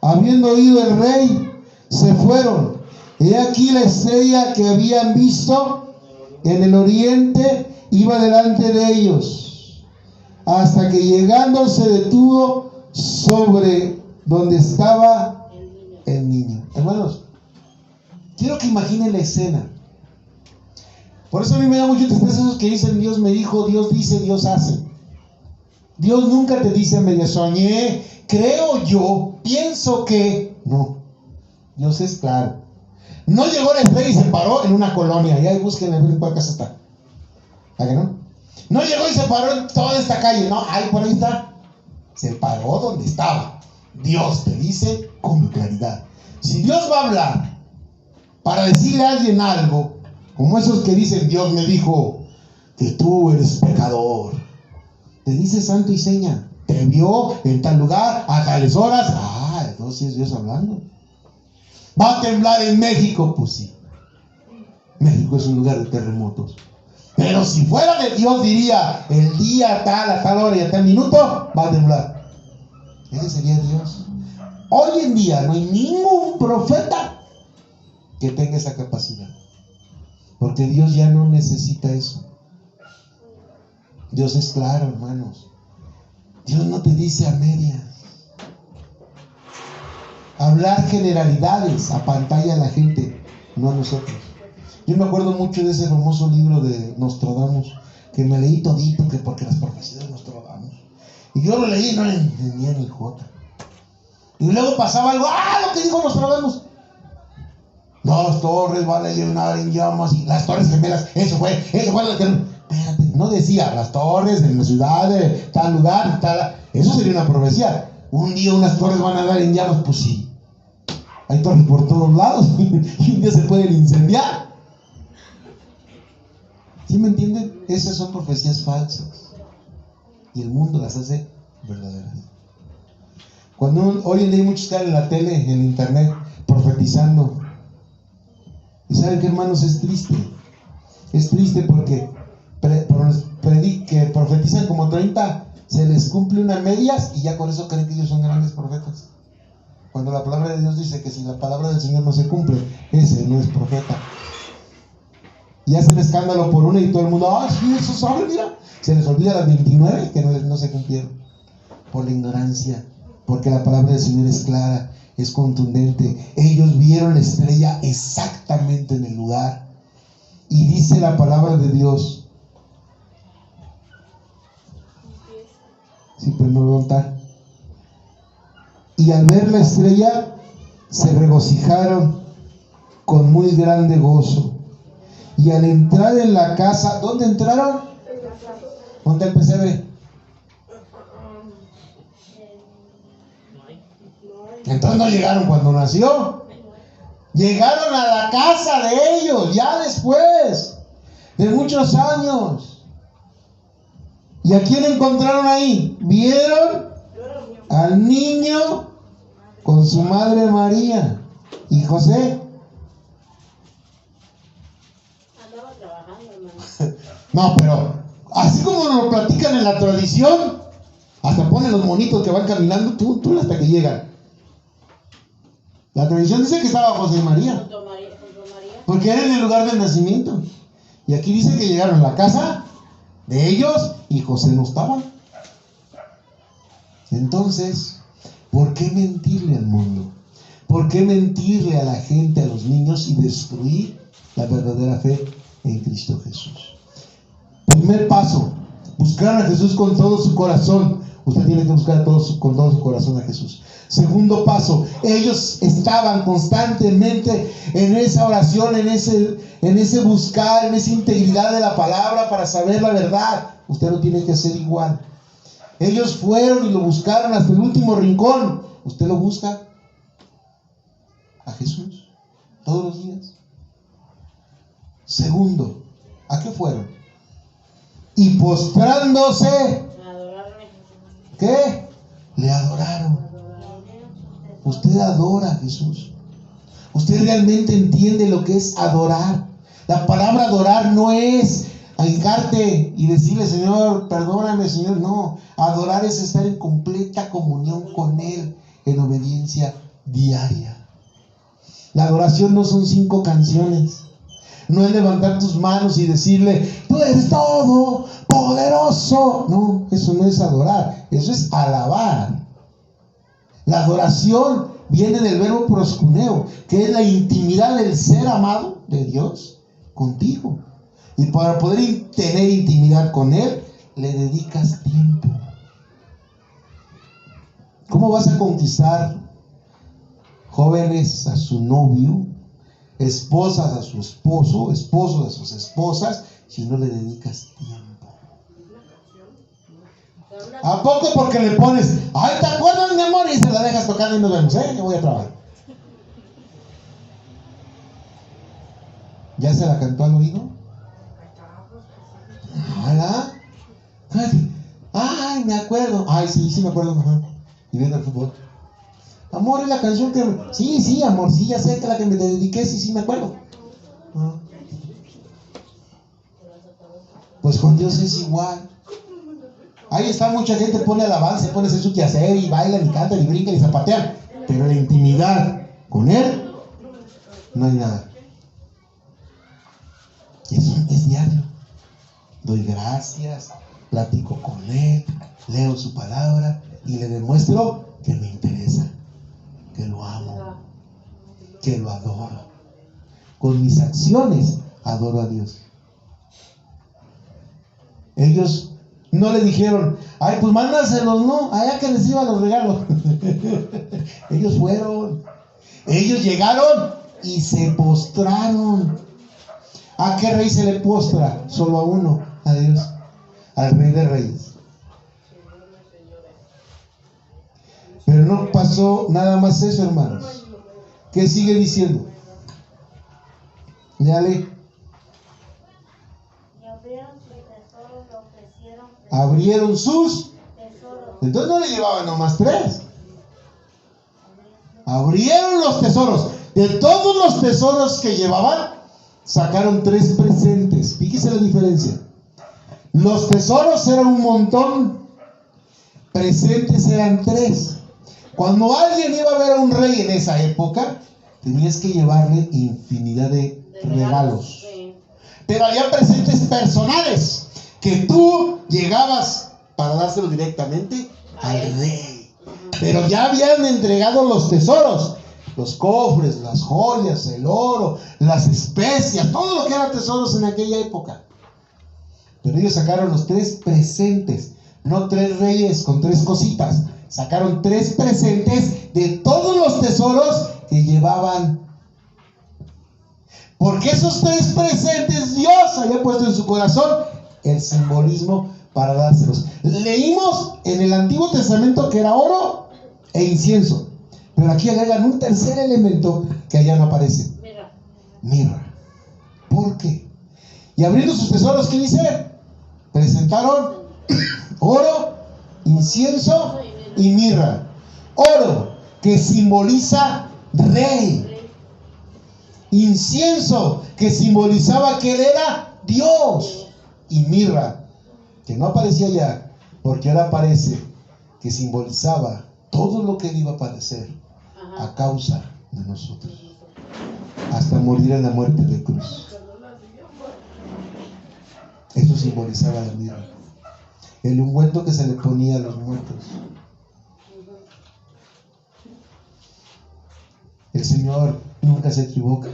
S1: habiendo oído el rey, se fueron. He aquí la estrella que habían visto en el oriente iba delante de ellos, hasta que llegando se detuvo sobre donde estaba el niño. Hermanos, quiero que imaginen la escena. Por eso a mí me da mucho tristeza esos que dicen: Dios me dijo, Dios dice, Dios hace. Dios nunca te dice: medio soñé, creo yo, pienso que. No, Dios es claro. No llegó la estrella y se paró en una colonia. Y ahí busquen a ver en cuál casa está. ¿A que no? No llegó y se paró en toda esta calle. No, ahí por ahí está. Se paró donde estaba. Dios te dice con claridad. Si Dios va a hablar para decirle a alguien algo, como esos que dicen: Dios me dijo que tú eres pecador, te dice santo y seña, te vio en tal lugar a tales horas. Entonces es Dios hablando. ¿Va a temblar en México? Pues sí, México es un lugar de terremotos. Pero si fuera de Dios, diría: el día tal, a tal hora y a tal minuto va a temblar. Ese sería Dios. Hoy en día no hay ningún profeta que tenga esa capacidad. Porque Dios ya no necesita eso. Dios es claro, hermanos. Dios no te dice a medias. Hablar generalidades apantalla a la gente, no a nosotros. Yo me acuerdo mucho de ese famoso libro de Nostradamus, que me leí todito, que porque las profecías de Nostradamus. Y yo lo leí y no le entendía ni jota. Y luego pasaba algo, lo que dijo Nostradamus. Las torres van a llenar en llamas y las torres gemelas, eso fue lo que... Espérate, no decía, las torres en la ciudad de tal lugar, tal... Eso sería una profecía. Un día unas torres van a dar en llamas, pues sí. Hay torres por todos lados y un día se pueden incendiar. ¿Sí me entienden? Esas son profecías falsas. Y el mundo las hace verdaderas. Cuando hoy en día hay muchos que en la tele, en el internet, profetizando. Y saben que, hermanos, es triste. Es triste porque que profetizan como 30, se les cumple una medias y ya con eso creen que ellos son grandes profetas. Cuando la palabra de Dios dice que si la palabra del Señor no se cumple, ese no es profeta. Y hacen escándalo por una y todo el mundo, sí, eso sabe, mira. Se les olvida las 29 que no se cumplieron. Por la ignorancia. Porque la palabra del Señor es clara, es contundente. Ellos vieron la estrella exactamente en el lugar. Y dice la palabra de Dios. Sí, pero no voy a contar. Y al ver la estrella, se regocijaron con muy grande gozo. Y al entrar en la casa, ¿dónde entraron? ¿Dónde el pesebre? Entonces no llegaron cuando nació. Llegaron a la casa de ellos, ya después de muchos años. ¿Y a quién encontraron ahí? Vieron al niño con su madre María y José.
S2: Andaba trabajando, hermano.
S1: No, pero así como nos lo platican en la tradición, hasta ponen los monitos que van caminando tú hasta que llegan. La tradición dice que estaba José y María,
S2: Junto a María.
S1: porque era en el lugar del nacimiento. Y aquí dice que llegaron a la casa de ellos y José no estaba. Entonces, ¿por qué mentirle al mundo? ¿Por qué mentirle a la gente, a los niños y destruir la verdadera fe en Cristo Jesús? Primer paso, buscar a Jesús con todo su corazón. Usted tiene que buscar con todo su corazón a Jesús. Segundo paso, ellos estaban constantemente en esa oración, en ese buscar, en esa integridad de la palabra para saber la verdad. Usted lo tiene que hacer igual. Ellos fueron y lo buscaron hasta el último rincón. Usted lo busca a Jesús todos los días. Segundo, ¿a qué fueron? Y postrándose, ¿qué? Le adoraron. Usted adora a Jesús. Usted realmente entiende lo que es adorar. La palabra adorar no es hincarte y decirle, Señor, perdóname, Señor. No, adorar es estar en completa comunión con Él, en obediencia diaria. La adoración no son 5 canciones. No es levantar tus manos y decirle, tú eres todo poderoso. No, eso no es adorar, eso es alabar. La adoración viene del verbo proskuneo, que es la intimidad del ser amado de Dios contigo. Y para poder tener intimidad con Él, le dedicas tiempo. ¿Cómo vas a conquistar jóvenes a su novio, esposas a su esposo, esposos a sus esposas, si no le dedicas tiempo? ¿A poco porque le pones, ay, te acuerdas, mi amor? Y se la dejas tocando y nos vemos, yo voy a trabajar. ¿Ya se la cantó al oído? ¿Verdad? Ay, me acuerdo. Ay, sí me acuerdo. Ajá. Y viendo el fútbol. Amor, es la canción que... Sí, amor, sí, ya sé que la que me dediqué, sí me acuerdo. Ajá. Pues con Dios es igual. Ahí está, mucha gente pone alabanza, pone hacer su quehacer y bailan y cantan y brincan y zapatean. Pero la intimidad con Él, no hay nada. doy gracias, platico con él, leo su palabra y le demuestro que me interesa, que lo amo, que lo adoro. Con mis acciones adoro a Dios. Ellos no le dijeron, ay, pues mándaselos, no, allá que reciba los regalos. Ellos fueron, ellos llegaron y se postraron. ¿A qué rey se le postra? Solo a uno, a Dios, al Rey de Reyes. Pero no pasó nada más eso, hermanos. ¿Qué sigue diciendo? Dale. Abrieron sus tesoros. Entonces no le llevaban nomás 3. Abrieron los tesoros. De todos los tesoros que llevaban, sacaron 3 presentes. Fíjese la diferencia. Los tesoros eran un montón, presentes eran 3. Cuando alguien iba a ver a un rey en esa época, tenías que llevarle infinidad de regalos.
S2: Sí.
S1: Pero había presentes personales que tú llegabas para dárselo directamente al rey. Pero ya habían entregado los tesoros, los cofres, las joyas, el oro, las especias, todo lo que eran tesoros en aquella época. Pero ellos sacaron los 3 presentes, no 3 reyes con 3 cositas. Sacaron 3 presentes de todos los tesoros que llevaban. Porque esos 3 presentes Dios había puesto en su corazón el simbolismo para dárselos. Leímos en el Antiguo Testamento que era oro e incienso. Pero aquí agregan un tercer elemento que allá no aparece. Mirra. ¿Por qué? Y abriendo sus tesoros, ¿qué dice? Presentaron oro, incienso y mirra. Oro, que simboliza rey. Incienso, que simbolizaba que él era Dios. Y mirra, que no aparecía ya, porque ahora aparece, que simbolizaba todo lo que él iba a padecer a causa de nosotros, hasta morir en la muerte de cruz. Eso simbolizaba la mirra, el ungüento que se le ponía a los muertos. El Señor nunca se equivoca.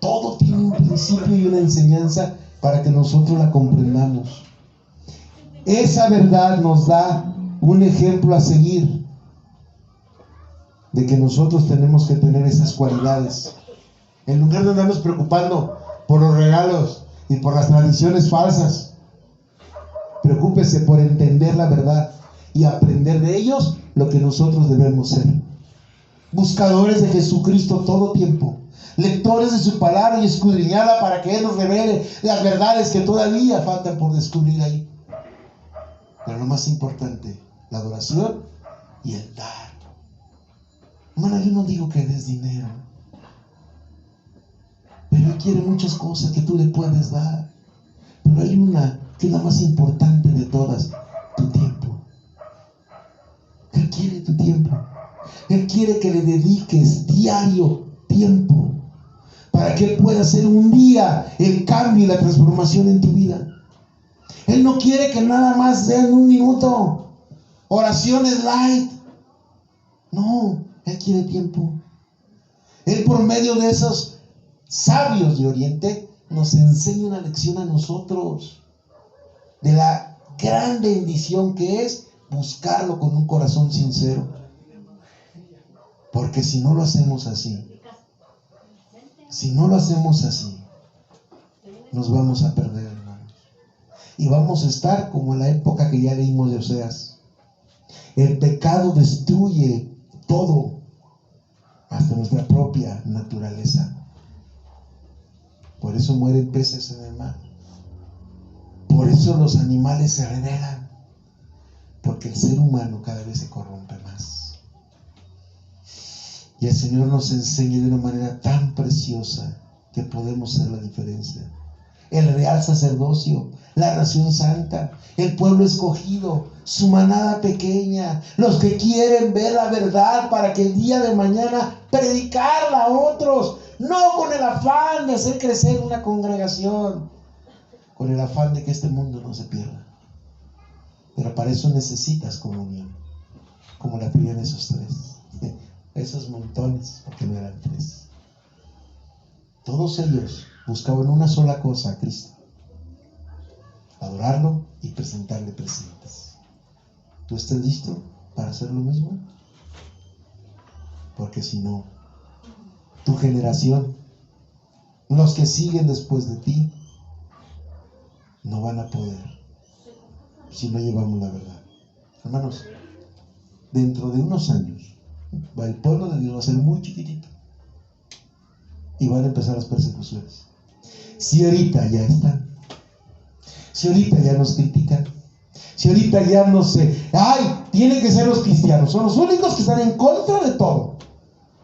S1: Todo tiene un principio y una enseñanza para que nosotros la comprendamos. Esa verdad nos da un ejemplo a seguir de que nosotros tenemos que tener esas cualidades. En lugar de andarnos preocupando por los regalos y por las tradiciones falsas, preocúpese por entender la verdad y aprender de ellos lo que nosotros debemos ser. Buscadores de Jesucristo todo tiempo, lectores de su palabra y escudriñarla para que Él nos revele las verdades que todavía faltan por descubrir ahí. Pero lo más importante, la adoración y el dar. Hermano, yo no digo que des dinero, pero Él quiere muchas cosas que tú le puedes dar. Pero hay una que es la más importante de todas: tu tiempo. Él quiere tu tiempo. Él quiere que le dediques diario tiempo para que Él pueda hacer un día el cambio y la transformación en tu vida. Él no quiere que nada más den un minuto, oraciones light. No, Él quiere tiempo. Él, por medio de esos sabios de Oriente, nos enseña una lección a nosotros de la gran bendición que es buscarlo con un corazón sincero. Porque si no lo hacemos así, nos vamos a perder, hermanos. Y vamos a estar como en la época que ya leímos de Oseas. El pecado destruye todo, hasta nuestra propia naturaleza. Por eso mueren peces en el mar. Por eso los animales se rebelan. Porque el ser humano cada vez se corrompe más. Y el Señor nos enseña de una manera tan preciosa que podemos hacer la diferencia. El real sacerdocio, la nación santa, el pueblo escogido, su manada pequeña, los que quieren ver la verdad para que el día de mañana predicarla a otros, no con el afán de hacer crecer una congregación, con el afán de que este mundo no se pierda. Pero para eso necesitas comunión, como la tenían esos tres, esos montones, porque no eran tres. Todos ellos buscaban una sola cosa a Cristo: adorarlo y presentarle presentes. ¿Tú estás listo para hacer lo mismo? Porque si no, tu generación, los que siguen después de ti, no van a poder si no llevamos la verdad. Hermanos, dentro de unos años el pueblo de Dios va a ser muy chiquitito y van a empezar las persecuciones. Si ahorita ya están, si ahorita ya nos critican, si ahorita ya no sé, ¡ay! Tienen que ser los cristianos, son los únicos que están en contra de todo.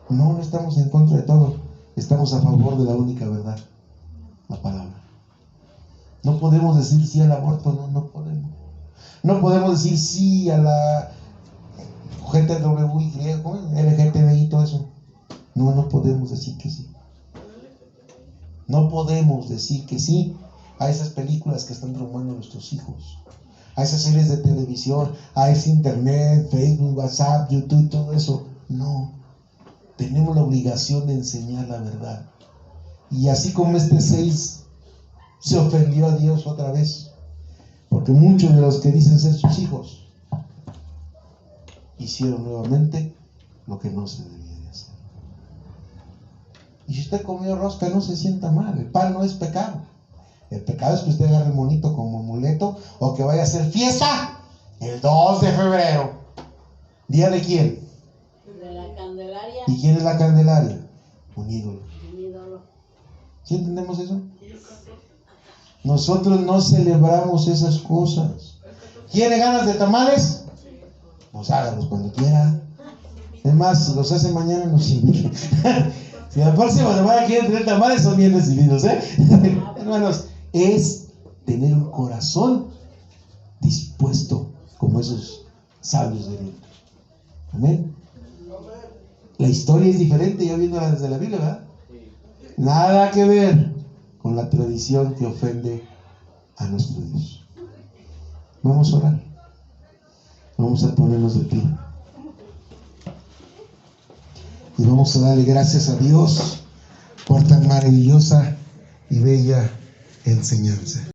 S1: No, no estamos en contra de todo, estamos a favor de la única verdad, la palabra. No podemos decir sí al aborto, no podemos. No podemos decir sí a la GTWY, LGTBI y todo eso. No podemos decir que sí. No podemos decir que sí a esas películas que están traumando a nuestros hijos, a esas series de televisión, a ese internet, Facebook, WhatsApp, YouTube, todo eso. No, tenemos la obligación de enseñar la verdad. Y así como este 6 se ofendió a Dios otra vez, porque muchos de los que dicen ser sus hijos hicieron nuevamente lo que no se debía de hacer. Y si usted comió rosca, no se sienta mal. El pan no es pecado. El pecado es que usted agarre el monito como amuleto, o que vaya a hacer fiesta el 2 de febrero. ¿Día de quién?
S2: De la Candelaria.
S1: ¿Y quién es la Candelaria? Un ídolo.
S2: Un ídolo.
S1: ¿Sí entendemos eso? Nosotros no celebramos esas cosas. ¿Quiere ganas de tamales? Pues hágalos cuando quiera. Es más, si los hace mañana, nos invita. Si la próxima semana quieren tener tamales, son bien recibidos, Hermanos, es tener un corazón dispuesto como esos sabios de Dios. Amén. La historia es diferente, ya viéndola desde la Biblia, ¿verdad? Nada que ver con la tradición que ofende a nuestro Dios. Vamos a orar. Vamos a ponernos de pie. Y vamos a darle gracias a Dios por tan maravillosa y bella enseñanza.